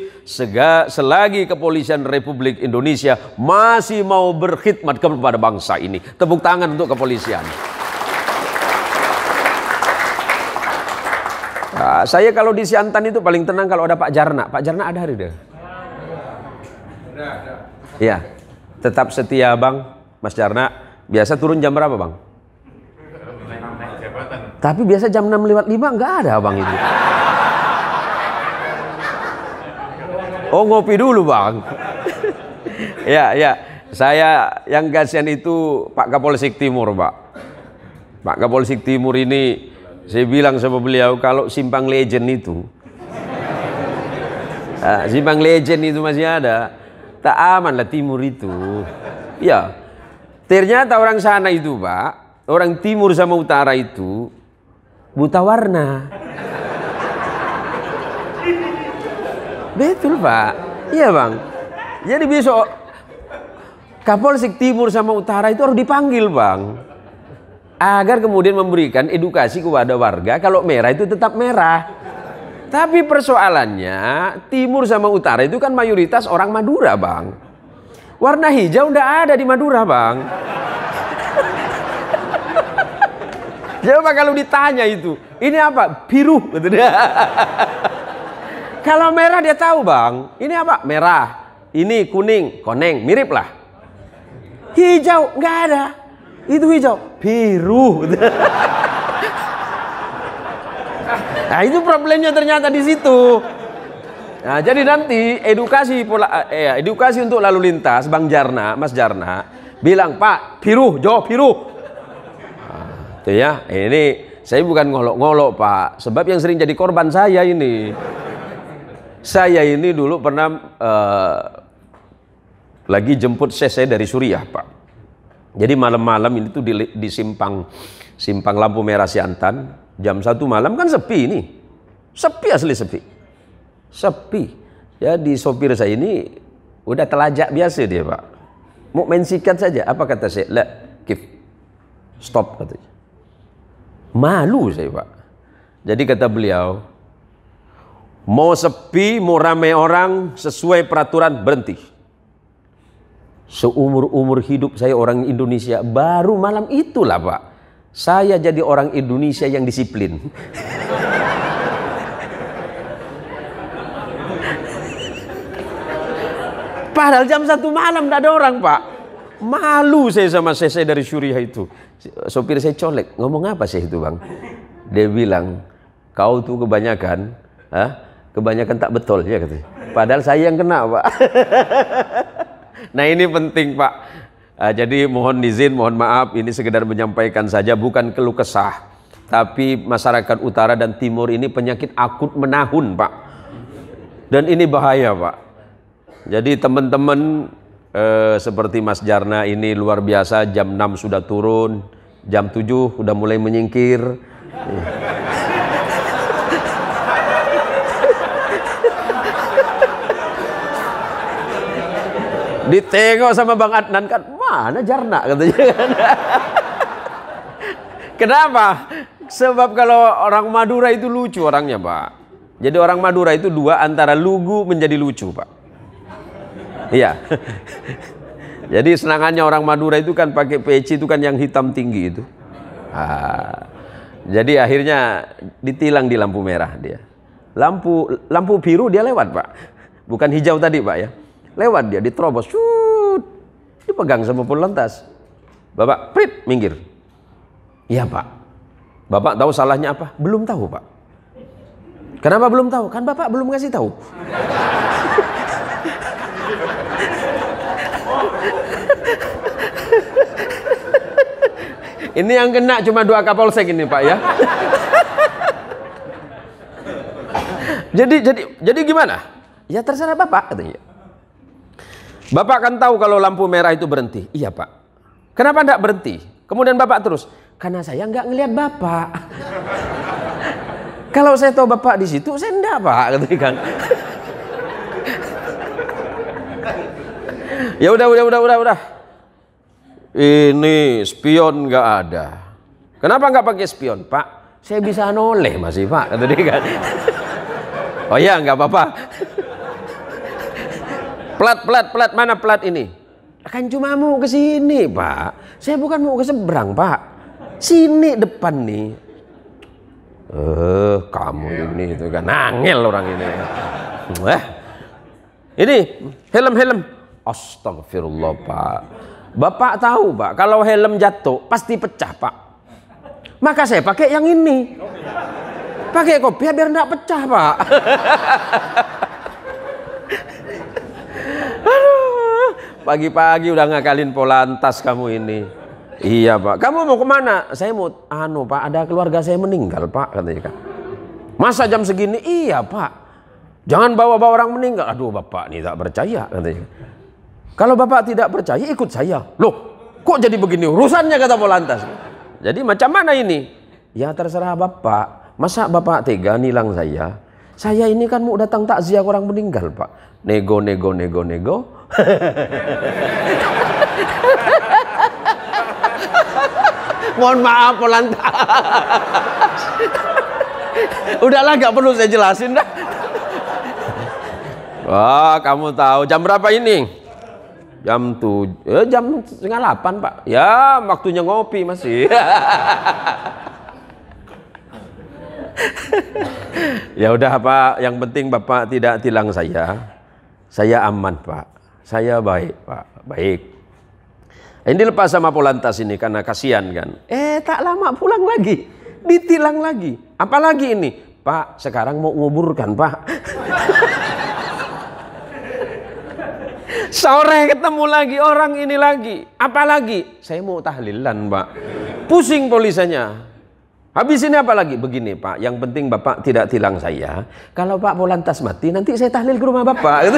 A: selagi kepolisian Republik Indonesia masih mau berkhidmat kepada bangsa ini. Tepuk tangan untuk kepolisian. Nah, saya kalau di Siantan itu paling tenang kalau ada Pak Jarna. Pak Jarna ada hari deh. Iya, tetap setia, Bang. Mas Jarna, biasa turun jam berapa, Bang? Tapi biasa jam 6:05 nggak ada, Bang, itu. Oh, ngopi dulu, Bang. Ya. Saya yang kasihan itu Pak Kapolsek Timur, Pak. Pak Kapolsek Timur ini, saya bilang sama beliau, kalau Simpang Legend itu, Simpang Legend itu masih ada, tak aman lah Timur itu. Ya, ternyata orang sana itu, Pak, orang Timur sama Utara itu buta warna. Betul, Pak. Iya, Bang. Jadi besok Kapolsek Timur sama Utara itu harus dipanggil, Bang, agar kemudian memberikan edukasi kepada warga kalau merah itu tetap merah. Tapi persoalannya Timur sama Utara itu kan mayoritas orang Madura, Bang. Warna hijau ndak ada di Madura, Bang. Coba kalau ditanya itu, ini apa? Biru, gitu dia. Kalau merah dia tahu bang, ini apa? Merah. Ini kuning, koneng, mirip lah. Hijau, nggak ada. Itu hijau, biru. Nah itu problemnya ternyata di situ. Nah jadi nanti edukasi untuk lalu lintas, Bang Jarna, Mas Jarna, bilang Pak, biru, jauh biru. Nah, itu ya, ini saya bukan ngolok-ngolok Pak, sebab yang sering jadi korban saya ini. Saya ini dulu pernah lagi jemput saya dari Suriah Pak. Jadi malam-malam ini tuh di simpang lampu merah Siantan, jam 1 malam kan sepi ini. Sepi asli sepi. Sepi. Jadi sopir saya ini udah telajak biasa dia Pak. Mau main sikat saja. Apa kata saya? La, kif. Stop katanya. Malu saya Pak. Jadi kata beliau, mau sepi, mau ramai orang, sesuai peraturan berhenti. Seumur-umur hidup saya orang Indonesia, baru malam itulah Pak, saya jadi orang Indonesia yang disiplin. Padahal jam 1 malam tidak ada orang Pak. Malu saya sama saya dari Suriah itu. Sopir saya colek, ngomong apa sih itu Bang? Dia bilang, kau tuh kebanyakan tak betul ya katanya. Padahal saya yang kena Pak. Nah ini penting Pak. Jadi mohon izin, mohon maaf, ini sekedar menyampaikan saja, bukan keluh kesah. Tapi masyarakat utara dan timur ini penyakit akut menahun Pak. Dan ini bahaya Pak. Jadi teman-teman seperti Mas Jarna ini luar biasa, jam 6 sudah turun, jam 7 sudah mulai menyingkir. Ditengok sama Bang Adnan kan, mana Jarna katanya kan. Kenapa? Sebab kalau orang Madura itu lucu orangnya Pak. Jadi orang Madura itu dua, antara lugu menjadi lucu Pak. Iya. Jadi senangannya orang Madura itu kan pakai peci itu kan yang hitam tinggi itu. Jadi akhirnya ditilang di lampu merah dia. Lampu biru dia lewat Pak. Bukan hijau tadi Pak ya. Lewat dia, diterobos, shoot, dipegang sama Polantas. Bapak, prit, minggir. Iya Pak. Bapak tahu salahnya apa? Belum tahu Pak. Kenapa belum tahu? Kan Bapak belum ngasih tahu. Ini yang kena cuma 2 Kapolsek ini Pak ya. Jadi gimana? Ya terserah Bapak katanya. Bapak kan tahu kalau lampu merah itu berhenti. Iya Pak. Kenapa enggak berhenti? Kemudian Bapak terus, karena saya nggak ngelihat Bapak. Kalau saya tahu Bapak di situ, saya enggak Pak, katanya kan. Ya udah. Ini spion nggak ada. Kenapa nggak pakai spion, Pak? Saya bisa noleh masih Pak, kata dia kan. Oh ya nggak apa-apa. Plat mana plat ini? Kan cuma mau ke sini Pak. Saya bukan mau ke seberang Pak. Sini depan nih. Kamu ini itu kan angel orang ini. Ini helm. Astagfirullah Pak. Bapak tahu Pak, kalau helm jatuh pasti pecah Pak. Maka saya pakai yang ini. Pakai kopiah biar enggak pecah Pak. Aduh, pagi-pagi udah ngakalin Polantas kamu ini. Iya Pak. Kamu mau kemana? Saya mau Pak, ada keluarga saya meninggal Pak, katanya kan. Masa jam segini? Iya Pak. Jangan bawa-bawa orang meninggal. Aduh Bapak nih tak percaya, katanya. Kalau Bapak tidak percaya ikut saya. Loh, kok jadi begini urusannya, kata Polantas. Jadi macam mana ini? Ya terserah Bapak. Masa Bapak tega nilang saya? Saya ini kan mau datang takziah orang meninggal Pak. Nego. Mohon maaf Polantas. Udahlah nggak perlu saya jelasin dah. Wah kamu tahu jam berapa ini? Jam 7, jam 7:30 Pak. Ya waktunya ngopi masih. Ya udah Pak, yang penting Bapak tidak tilang saya. Saya aman Pak, saya baik Pak, baik. Ini dilepas sama Polantas ini karena kasihan kan. Tak lama pulang lagi, ditilang lagi. Apalagi ini, Pak sekarang mau nguburkan Pak. Sore ketemu lagi orang ini lagi. Apalagi, saya mau tahlilan Pak. Pusing polisanya. Habis ini apa lagi? Begini Pak, yang penting Bapak tidak tilang saya. Kalau Pak Polantas mati, nanti saya tahlil ke rumah Bapak.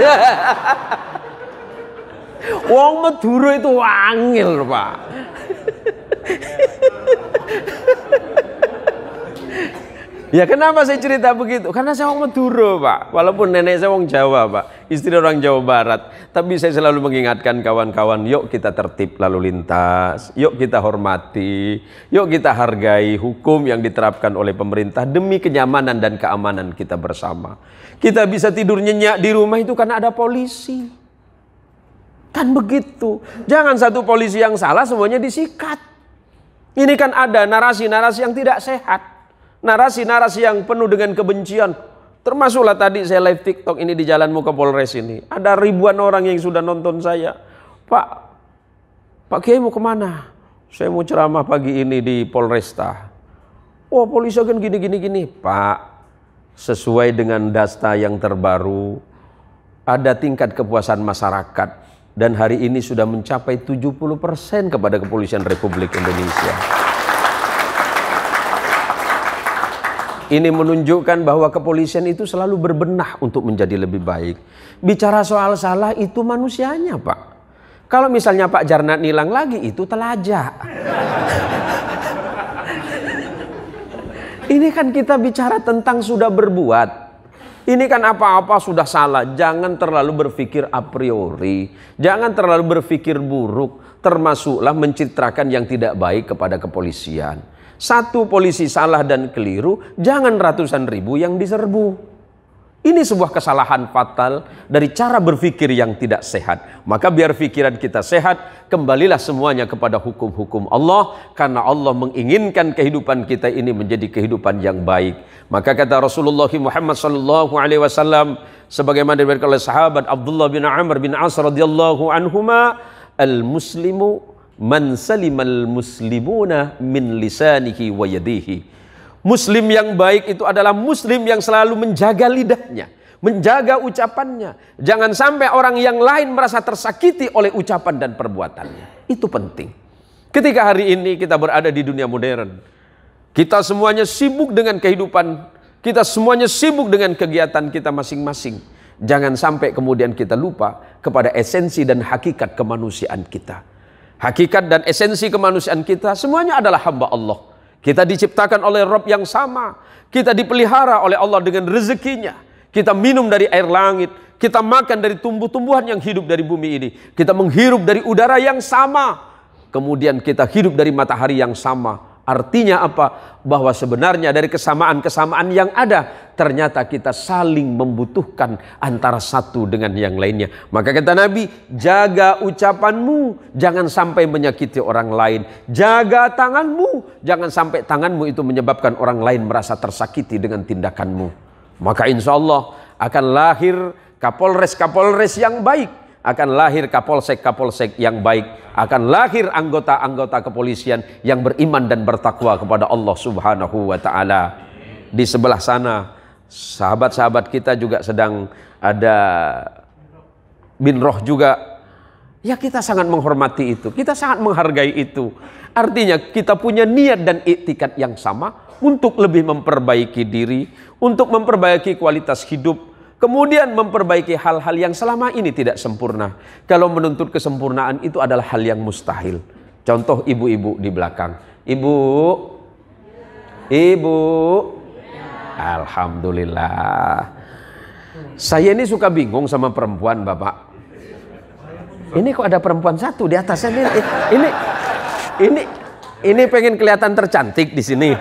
A: Wong Madura itu wangil Pak. Ya kenapa saya cerita begitu? Karena saya orang Madura Pak. Walaupun nenek saya orang Jawa Pak. Istri orang Jawa Barat. Tapi saya selalu mengingatkan kawan-kawan, yuk kita tertib lalu lintas. Yuk kita hormati. Yuk kita hargai hukum yang diterapkan oleh pemerintah demi kenyamanan dan keamanan kita bersama. Kita bisa tidur nyenyak di rumah itu karena ada polisi. Kan begitu. Jangan satu polisi yang salah semuanya disikat. Ini kan ada narasi-narasi yang tidak sehat. Narasi-narasi yang penuh dengan kebencian. Termasuklah tadi saya live TikTok ini di Jalanmu ke Polres ini. Ada ribuan orang yang sudah nonton saya. Pak Kiai mau kemana? Saya mau ceramah pagi ini di Polresta. Oh polisi kan gini. Pak, sesuai dengan data yang terbaru, ada tingkat kepuasan masyarakat. Dan hari ini sudah mencapai 70% kepada Kepolisian Republik Indonesia. Ini menunjukkan bahwa kepolisian itu selalu berbenah untuk menjadi lebih baik. Bicara soal salah itu manusianya Pak. Kalau misalnya Pak Jarnat nilang lagi itu telajak. Ini kan kita bicara tentang sudah berbuat. Ini kan apa-apa sudah salah. Jangan terlalu berpikir a priori. Jangan terlalu berpikir buruk. Termasuklah mencitrakan yang tidak baik kepada kepolisian. Satu polisi salah dan keliru, jangan ratusan ribu yang diserbu. Ini sebuah kesalahan fatal dari cara berpikir yang tidak sehat. Maka biar pikiran kita sehat, kembalilah semuanya kepada hukum-hukum Allah. Karena Allah menginginkan kehidupan kita ini menjadi kehidupan yang baik. Maka kata Rasulullah Muhammad SAW, sebagaimana diberikan oleh sahabat Abdullah bin Amr bin As radhiyallahu anhuma, al-muslimu man salimal muslimuna min lisanihi wa yadihi. Muslim yang baik itu adalah muslim yang selalu menjaga lidahnya, menjaga ucapannya. Jangan sampai orang yang lain merasa tersakiti oleh ucapan dan perbuatannya. Itu penting. Ketika hari ini kita berada di dunia modern, kita semuanya sibuk dengan kehidupan, kita semuanya sibuk dengan kegiatan kita masing-masing. Jangan sampai kemudian kita lupa kepada esensi dan hakikat kemanusiaan kita. Hakikat dan esensi kemanusiaan kita semuanya adalah hamba Allah. Kita diciptakan oleh Rabb yang sama. Kita dipelihara oleh Allah dengan rezekinya. Kita minum dari air langit. Kita makan dari tumbuh-tumbuhan yang hidup dari bumi ini. Kita menghirup dari udara yang sama. Kemudian kita hidup dari matahari yang sama. Artinya apa? Bahwa sebenarnya dari kesamaan-kesamaan yang ada, ternyata kita saling membutuhkan antara satu dengan yang lainnya. Maka kata Nabi, jaga ucapanmu, jangan sampai menyakiti orang lain. Jaga tanganmu, jangan sampai tanganmu itu menyebabkan orang lain merasa tersakiti dengan tindakanmu. Maka insya Allah akan lahir Kapolres-Kapolres yang baik. Akan lahir Kapolsek-Kapolsek yang baik. Akan lahir anggota-anggota kepolisian yang beriman dan bertakwa kepada Allah Subhanahu wa ta'ala. Di sebelah sana, sahabat-sahabat kita juga sedang ada bin Roh juga. Ya kita sangat menghormati itu. Kita sangat menghargai itu. Artinya kita punya niat dan iktikad yang sama untuk lebih memperbaiki diri. Untuk memperbaiki kualitas hidup. Kemudian memperbaiki hal-hal yang selama ini tidak sempurna. Kalau menuntut kesempurnaan itu adalah hal yang mustahil. Contoh ibu-ibu di belakang. Ibu. Alhamdulillah. Saya ini suka bingung sama perempuan Bapak. Ini kok ada perempuan satu di atasnya. Ini pengen kelihatan tercantik di sini.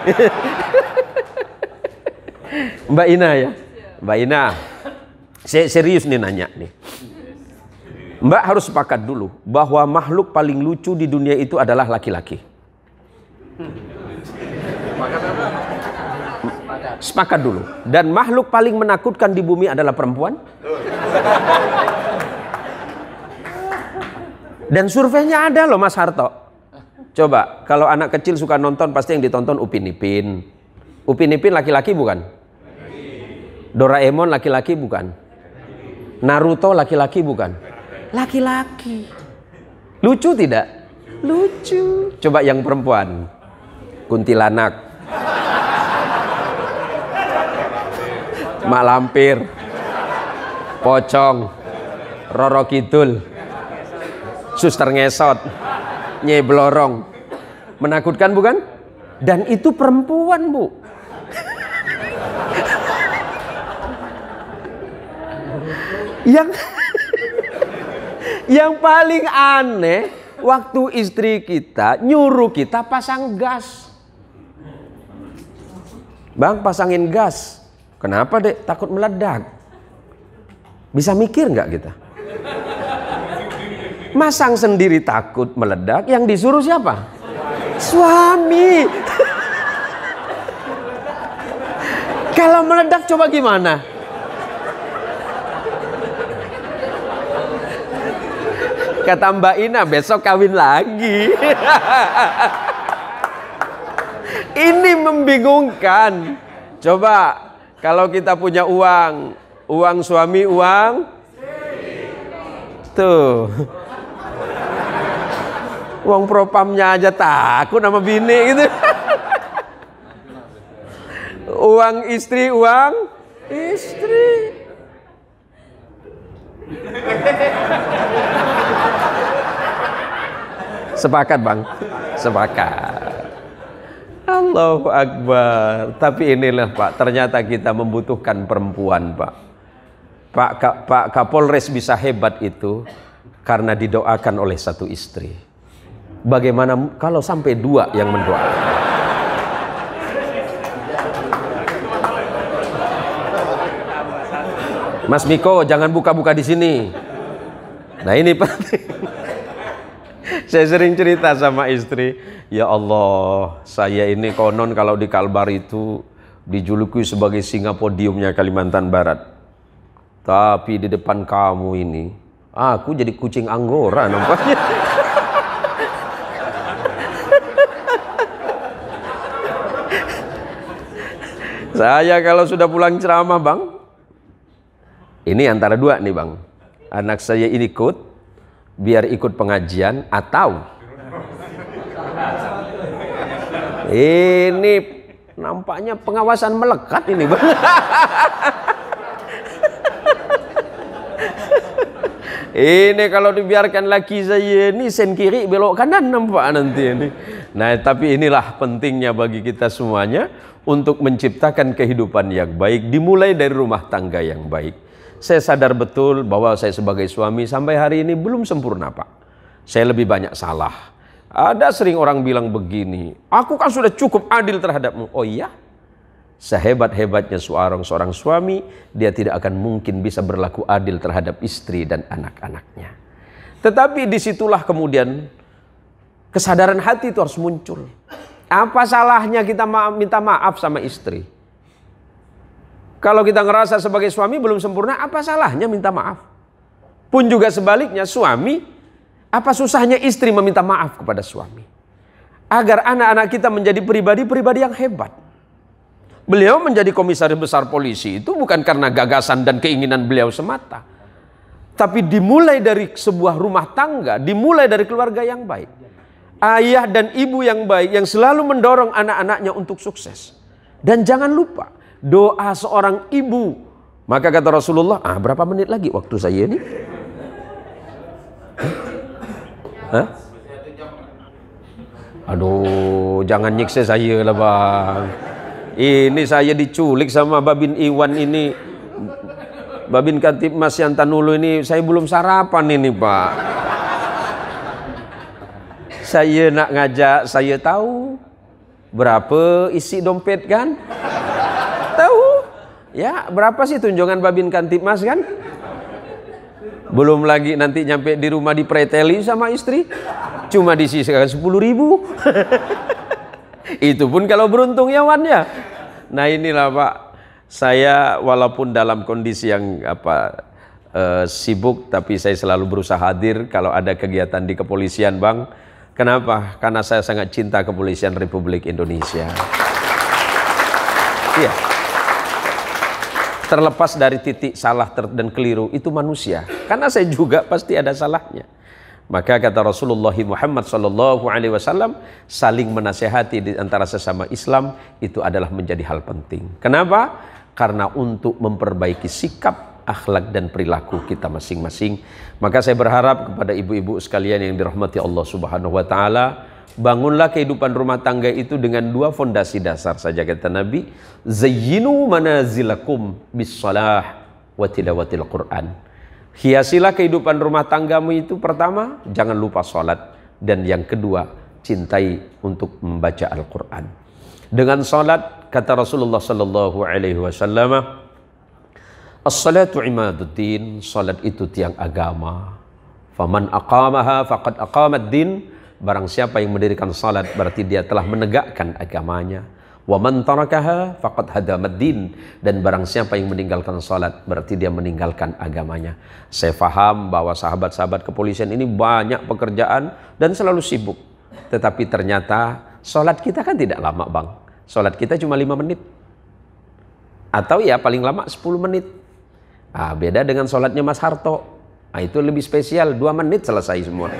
A: Mbak Ina ya. Mbak Ina. Saya serius nih nanya nih. Mbak harus sepakat dulu bahwa makhluk paling lucu di dunia itu adalah laki-laki. Sepakat dulu. Dan makhluk paling menakutkan di bumi adalah perempuan. Dan surveinya ada loh Mas Harto. Coba, kalau anak kecil suka nonton, pasti yang ditonton Upin Ipin. Upin Ipin laki-laki bukan? Doraemon laki-laki bukan? Naruto laki-laki bukan? Laki-laki. Lucu tidak? Lucu. Coba yang perempuan. Kuntilanak, Mak Lampir, Pocong, Roro Kidul, Suster Ngesot, Nyai Blorong. Menakutkan bukan? Dan itu perempuan, Bu. Yang paling aneh, waktu istri kita nyuruh kita pasang gas. Bang, pasangin gas. Kenapa, Dek? Takut meledak. Bisa mikir nggak kita? Masang sendiri takut meledak, yang disuruh siapa? Suami. Kalau meledak coba gimana? Kata Mbak Ina, besok kawin lagi. Ini membingungkan. Coba kalau kita punya uang, uang suami, uang tuh. Uang propamnya aja takut sama bini gitu. Uang istri, uang istri. Sepakat, Bang? Sepakat. Allahu Akbar. Tapi inilah, Pak, ternyata kita membutuhkan perempuan, Pak. Pak Kapolres bisa hebat itu karena didoakan oleh satu istri. Bagaimana kalau sampai 2 yang mendoakan? Mas Miko, jangan buka-buka di sini. Nah, ini penting. Saya sering cerita sama istri, ya Allah, saya ini konon kalau di Kalbar itu dijuluki sebagai singa podiumnya Kalimantan Barat. Tapi di depan kamu ini, aku jadi kucing Anggora nampaknya. Saya kalau sudah pulang ceramah, Bang, ini antara 2 nih, Bang. Anak saya ini ikut, biar ikut pengajian, atau ini nampaknya pengawasan melekat ini, Bang. Ini kalau dibiarkan laki saya ini sen kiri belok kanan nampak nanti ini. Nah, tapi inilah pentingnya bagi kita semuanya untuk menciptakan kehidupan yang baik, dimulai dari rumah tangga yang baik. Saya sadar betul bahwa saya sebagai suami sampai hari ini belum sempurna, Pak. Saya lebih banyak salah. Ada sering orang bilang begini, aku kan sudah cukup adil terhadapmu. Oh iya? Sehebat-hebatnya seorang suami, dia tidak akan mungkin bisa berlaku adil terhadap istri dan anak-anaknya. Tetapi disitulah kemudian kesadaran hati itu harus muncul. Apa salahnya kita minta maaf sama istri? Kalau kita ngerasa sebagai suami belum sempurna, apa salahnya minta maaf? Pun juga sebaliknya, suami, apa susahnya istri meminta maaf kepada suami? Agar anak-anak kita menjadi pribadi-pribadi yang hebat. Beliau menjadi komisaris besar polisi itu bukan karena gagasan dan keinginan beliau semata. Tapi dimulai dari sebuah rumah tangga, dimulai dari keluarga yang baik. Ayah dan ibu yang baik yang selalu mendorong anak-anaknya untuk sukses. Dan jangan lupa, doa seorang ibu. Maka kata Rasulullah, berapa menit lagi waktu saya ini? Hah? Aduh, jangan nyiksa saya lah, Bang. Ini saya diculik sama Babin Iwan ini, Babin Kantipmas Yantanulu ini, saya belum sarapan ini, Pak. Saya nak ngajak, saya tahu berapa isi dompet kan? Tahu? Ya, berapa sih tunjangan Babin Kantipmas kan? Belum lagi nanti nyampe di rumah dipreteli sama istri, cuma disisikan 10.000. Itu pun kalau beruntung ya, Wan ya. Nah inilah Pak, saya walaupun dalam kondisi yang sibuk, tapi saya selalu berusaha hadir kalau ada kegiatan di kepolisian Bang. Kenapa? Karena saya sangat cinta kepolisian Republik Indonesia. Iya. Terlepas dari titik salah dan keliru, itu manusia. Karena saya juga pasti ada salahnya. Maka kata Rasulullah Muhammad SAW, saling menasehati di antara sesama Islam itu adalah menjadi hal penting. Kenapa? Karena untuk memperbaiki sikap, akhlak dan perilaku kita masing-masing. Maka saya berharap kepada ibu-ibu sekalian yang dirahmati Allah Subhanahu wa taala, bangunlah kehidupan rumah tangga itu dengan dua fondasi dasar saja kata Nabi, zayyinu manazilakum bis-shalah wa tilawatil Qur'an. Hiasilah kehidupan rumah tanggamu itu, pertama, jangan lupa sholat. Dan yang kedua, cintai untuk membaca Al-Quran. Dengan sholat, kata Rasulullah SAW, as-salatu imaduddin, sholat itu tiang agama. Faman aqamaha faqad aqamad-din, barang siapa yang mendirikan sholat, berarti dia telah menegakkan agamanya. Wa man tarakaha faqad hadamaddin, dan barang siapa yang meninggalkan salat berarti dia meninggalkan agamanya. Saya faham bahwa sahabat-sahabat kepolisian ini banyak pekerjaan dan selalu sibuk. Tetapi ternyata salat kita kan tidak lama Bang. Salat kita cuma 5 menit. Atau ya paling lama 10 menit. Beda dengan salatnya Mas Harto. Itu lebih spesial, 2 menit selesai semua.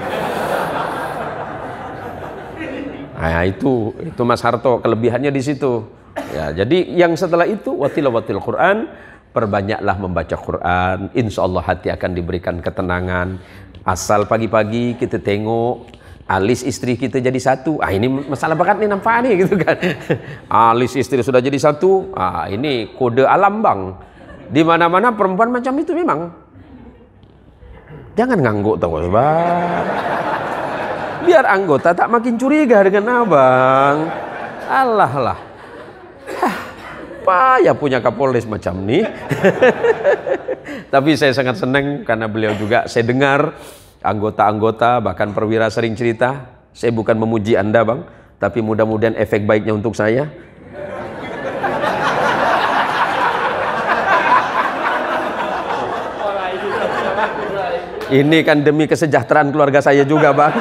A: Nah, itu Mas Harto kelebihannya di situ. Ya, jadi yang setelah itu watilawatil Quran, perbanyaklah membaca Quran. Insya Allah hati akan diberikan ketenangan. Asal pagi-pagi kita tengok alis istri kita jadi satu. Ini masalah bakat nih nampak nih gitu kan. Alis istri sudah jadi satu. Ini kode alam Bang. Di mana-mana perempuan macam itu memang. Jangan ngangguk tau Bang. Biar anggota tak makin curiga dengan abang. Allah. Payah punya Kapolres macam nih. Tapi saya sangat senang karena beliau juga, saya dengar anggota-anggota bahkan perwira sering cerita. Saya bukan memuji Anda Bang, tapi mudah-mudahan efek baiknya untuk saya. Ini kan demi kesejahteraan keluarga saya juga Bang.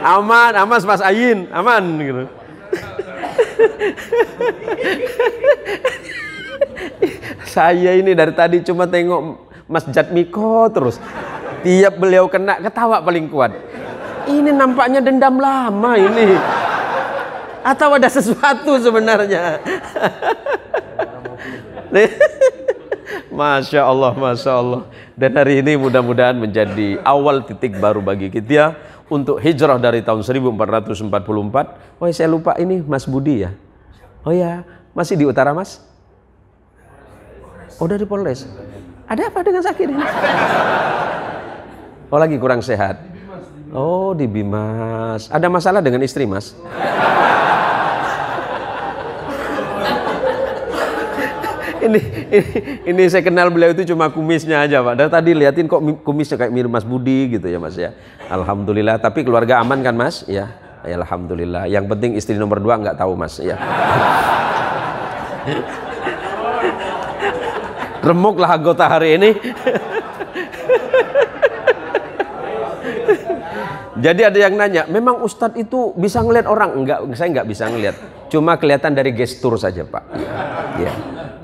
A: Aman Mas Ayin, aman gitu. Saya ini dari tadi cuma tengok Mas Jatmiko terus. Tiap beliau kena ketawa paling kuat. Ini nampaknya dendam lama ini. Atau ada sesuatu sebenarnya. Masya Allah, Masya Allah. Dan hari ini mudah-mudahan menjadi awal titik baru bagi kita untuk hijrah dari tahun 1444. Oh saya lupa ini Mas Budi ya. Oh ya, masih di utara Mas? Oh dari Polres. Ada apa dengan sakit ini? Oh lagi kurang sehat. Oh di Bimas. Ada masalah dengan istri Mas? Ini saya kenal beliau itu cuma kumisnya aja Pak. Dan tadi liatin kok kumisnya kayak mirip Mas Budi gitu ya Mas ya. Alhamdulillah. Tapi keluarga aman kan Mas? Ya, alhamdulillah. Yang penting istri nomor 2 nggak tahu Mas ya. Remuklah anggota hari ini. Jadi ada yang nanya, memang Ustadz itu bisa ngelihat orang? Enggak, saya nggak bisa ngelihat. Cuma kelihatan dari gestur saja Pak. Ya.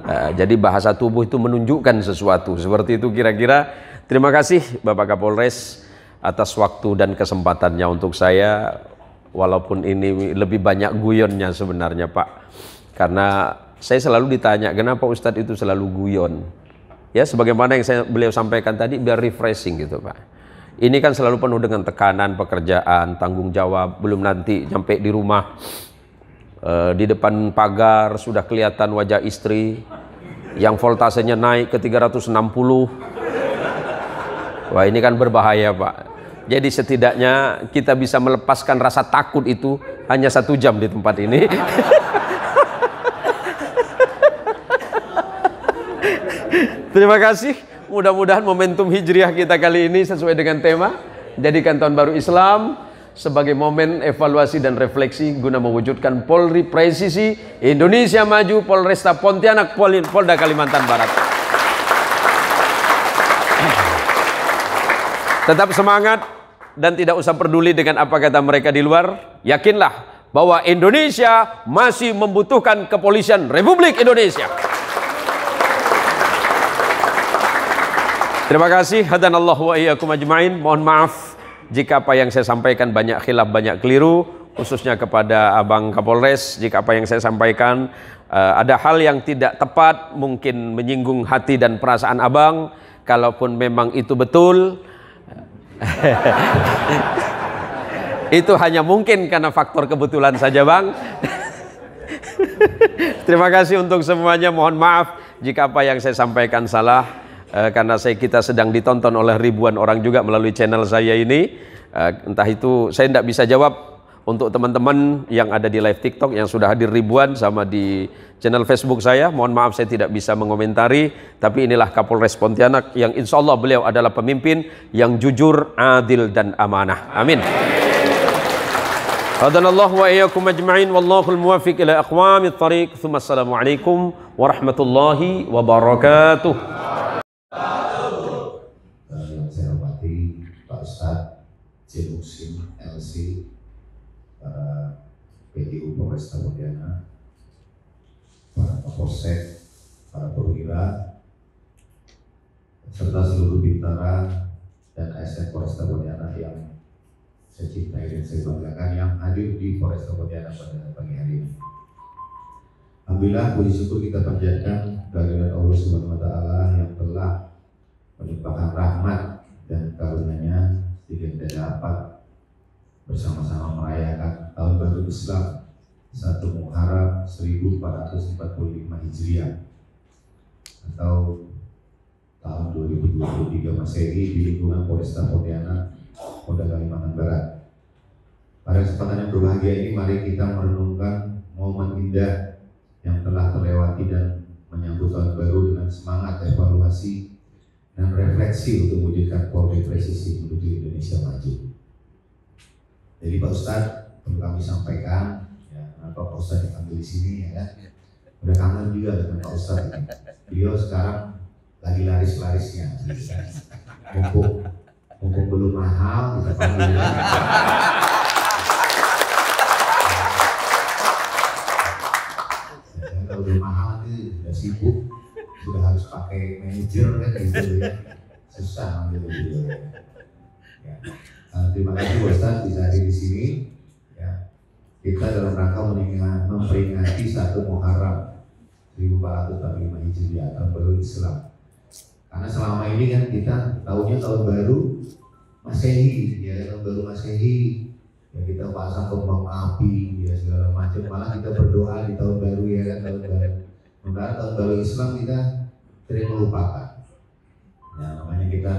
A: Jadi bahasa tubuh itu menunjukkan sesuatu. Seperti itu kira-kira. Terima kasih Bapak Kapolres atas waktu dan kesempatannya untuk saya. Walaupun ini lebih banyak guyonnya sebenarnya Pak. Karena saya selalu ditanya, kenapa Ustadz itu selalu guyon? Ya sebagaimana yang beliau sampaikan tadi, biar refreshing gitu Pak. Ini kan selalu penuh dengan tekanan pekerjaan, tanggung jawab. Belum nanti nyampe di rumah. Di depan pagar sudah kelihatan wajah istri yang voltasenya naik ke 360. Wah ini kan berbahaya Pak. Jadi setidaknya kita bisa melepaskan rasa takut itu hanya 1 jam di tempat ini. Terima kasih. Mudah-mudahan momentum hijriah kita kali ini sesuai dengan tema. Jadikan tahun baru Islam sebagai momen evaluasi dan refleksi guna mewujudkan Polri presisi, Indonesia maju, Polresta Pontianak, Polda Kalimantan Barat. Tetap semangat dan tidak usah peduli dengan apa kata mereka di luar. Yakinlah bahwa Indonesia masih membutuhkan kepolisian Republik Indonesia. Terima kasih. Hadanallahu wa iyyakum ajmain. Mohon maaf jika apa yang saya sampaikan banyak khilaf, banyak keliru, khususnya kepada Abang Kapolres. Jika apa yang saya sampaikan ada hal yang tidak tepat, mungkin menyinggung hati dan perasaan Abang, kalaupun memang itu betul, itu hanya mungkin karena faktor kebetulan saja, Bang. Terima kasih untuk semuanya. Mohon maaf jika apa yang saya sampaikan salah, karena kita sedang ditonton oleh ribuan orang juga melalui channel saya ini. Entah itu saya tidak bisa jawab untuk teman-teman yang ada di live TikTok yang sudah hadir ribuan, sama di channel Facebook saya. Mohon maaf saya tidak bisa mengomentari, tapi inilah Kapolres Pontianak yang insya Allah beliau adalah pemimpin yang jujur, adil dan amanah. Amin. Hadanallahu wa iyyakum ajma'in, wallahul muwaffiq ila aqwamit thariq. Assalamualaikum warahmatullahi wabarakatuh.
B: Yang saya hormati Pak Ustadz J. Muslim LC, para PJU Polresta Pontianak, para Kapolsek, para perwira, serta seluruh bintara dan ASN Polresta Pontianak yang saya cintai dan saya banggakan yang hadir di Polresta Pontianak pada pagi hari ini. Alhamdulillah, puji syukur kita panjatkan kehadirat Allah Subhanahu wa Ta'ala yang telah melimpahkan rahmat dan karunia-Nya sehingga kita dapat bersama-sama merayakan tahun baru Islam 1 Muharram 1445 Hijriah atau tahun 2023 Masehi di lingkungan Polresta Pontianak, Polda Kalimantan Barat. Pada kesempatan yang berbahagia ini, mari kita merenungkan momen indah yang telah terlewati dan menyambut tahun baru dengan semangat evaluasi dan refleksi untuk mewujudkan Polri presisi menuju Indonesia maju. Jadi Pak Ustadz, perlu kami sampaikan, ya, kenapa Pak Ustadz dipanggil di sini, ya kan? Udah kangen juga dengan Pak Ustadz ini. Beliau sekarang lagi laris-larisnya, gitu kan? Mumpung belum mahal, kita panggil. Kalau udah mahal itu sudah sibuk, sudah harus pakai manajer kan gitu ya, susah manggil beliau. Ya. Terima kasih Pak Ustadz bisa hadir di sini. Ya. Kita dalam rangka memperingati 1 Muharram 1445 Hijriah, tahun baru Islam. Karena selama ini kan kita tahunya tahun baru Masehi, ya tahun baru Masehi, ya kita pasang kembang api, ya segala macam. Malah kita berdoa di tahun baru, ya kan, tahun baru. Sementara tahun baru Islam kita sering melupakan. Nah, makanya kita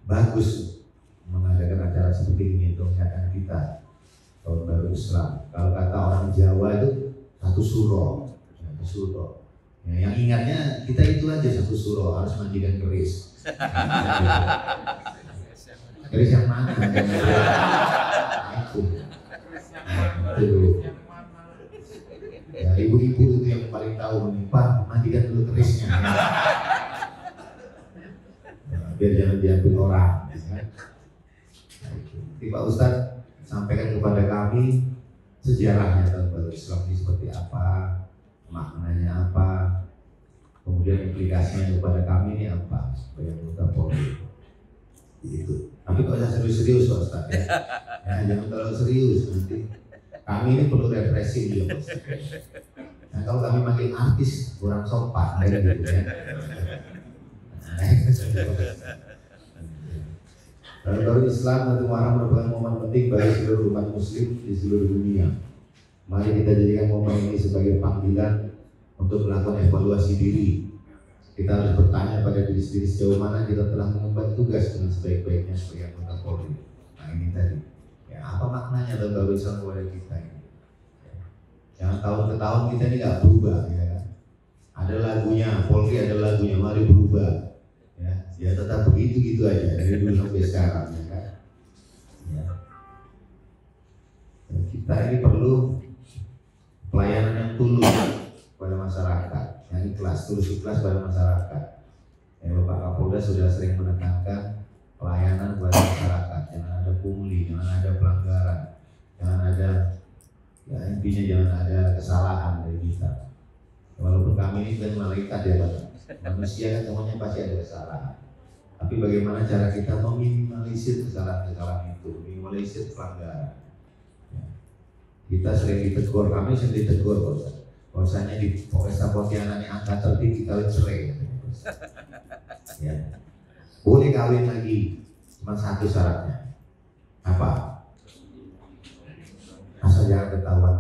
B: bagus mengadakan acara seperti ini untuk mengingatkan kita tahun baru Islam. Kalau kata orang Jawa itu satu suro. Ya, yang ingatnya kita itu aja satu suro, harus mandikan keris. Keris yang mana? Itu. Ya, ibu-ibu itu yang paling tahu nih, Pak, mandikan dulu kerisnya. Ya, biar jangan diambil orang. Ya. Jadi Pak Ustadz sampaikan kepada kami sejarahnya tahun baru Islam ini seperti apa, maknanya apa, kemudian implikasinya kepada kami ini apa, supaya kita Polri. Gitu. Tapi kalau saya serius-serius Pak Ustadz, ya. Ya, jangan terlalu serius nanti. Kami ini perlu refreshing juga, Pak Ustadz. Nah, kalau kami makin artis kurang sopan, gitu ya. Tahun baru Islam 1 Muharram merupakan momen penting bagi seluruh umat Muslim di seluruh dunia. Mari kita jadikan momen ini sebagai panggilan untuk melakukan evaluasi diri. Kita harus bertanya pada diri sendiri sejauh mana kita telah mengemban tugas dengan sebaik-baiknya sebagai anggota Polri. Nah ini tadi, ya apa maknanya tahun baru Islam kepada kita ini? Jangan tahun ke tahun kita ini nggak berubah, ya kan? Ada lagunya, Polri ada lagunya, mari berubah. Ya tetap begitu-gitu aja dari dulu sampai sekarang, ya kan? Ya. Kita ini perlu pelayanan yang tulus pada masyarakat, yang ikhlas, tulus ikhlas pada masyarakat. Bapak Kapolda sudah sering menekankan pelayanan kepada masyarakat, jangan ada pungli, jangan ada pelanggaran, jangan ada, ya intinya jangan ada kesalahan dari kita. Walaupun kami ini kan malaikat ya Pak, manusia kan semuanya pasti ada kesalahan. Tapi bagaimana cara kita meminimalisir kesalahan-kesalahan itu, minimalisir pelanggaran. Ya. Kita sering ditegur, kami sering ditegur bahwasanya di Polresta Pontianak ini angka tertinggi kawin cerai. Ya. Boleh kawin lagi, cuma satu syaratnya. Apa? Asal jangan ketahuan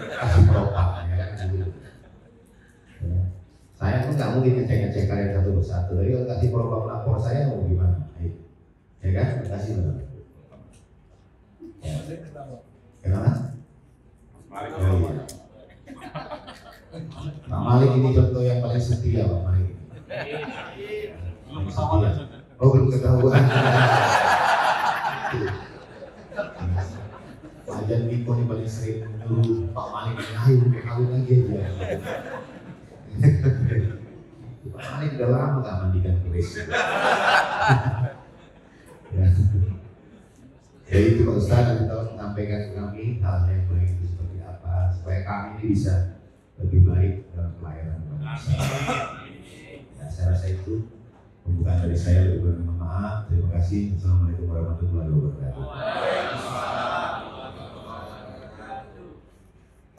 B: kasih propam ya kan gitu. Ya. Saya pun nggak mungkin ngecek kalian satu persatu. Tapi kalau kasih propam lapor saya mau gimana? Ya kan? Kasih benar. Ya. Kenapa? Ya, iya. Pak Malik ini contoh yang paling setia Pak Malik. Oh belum ketahuan. Pak Jan Miko ini paling sering dulu Pak Malik ayo kawin lagi aja. Pak Malik udah lama gak mandikan keris. Ya itu Pak Ustadz kita menyampaikan ke kami hal yang baik itu seperti apa supaya kami ini bisa lebih baik dalam pelayanan masyarakat. Ya, saya rasa itu pembukaan dari saya. Lebih banyak maaf. Terima kasih. Assalamualaikum warahmatullahi wabarakatuh.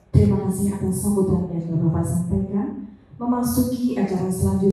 C: Terima kasih atas sambutan yang Bapak sampaikan. Memasuki acara selanjutnya.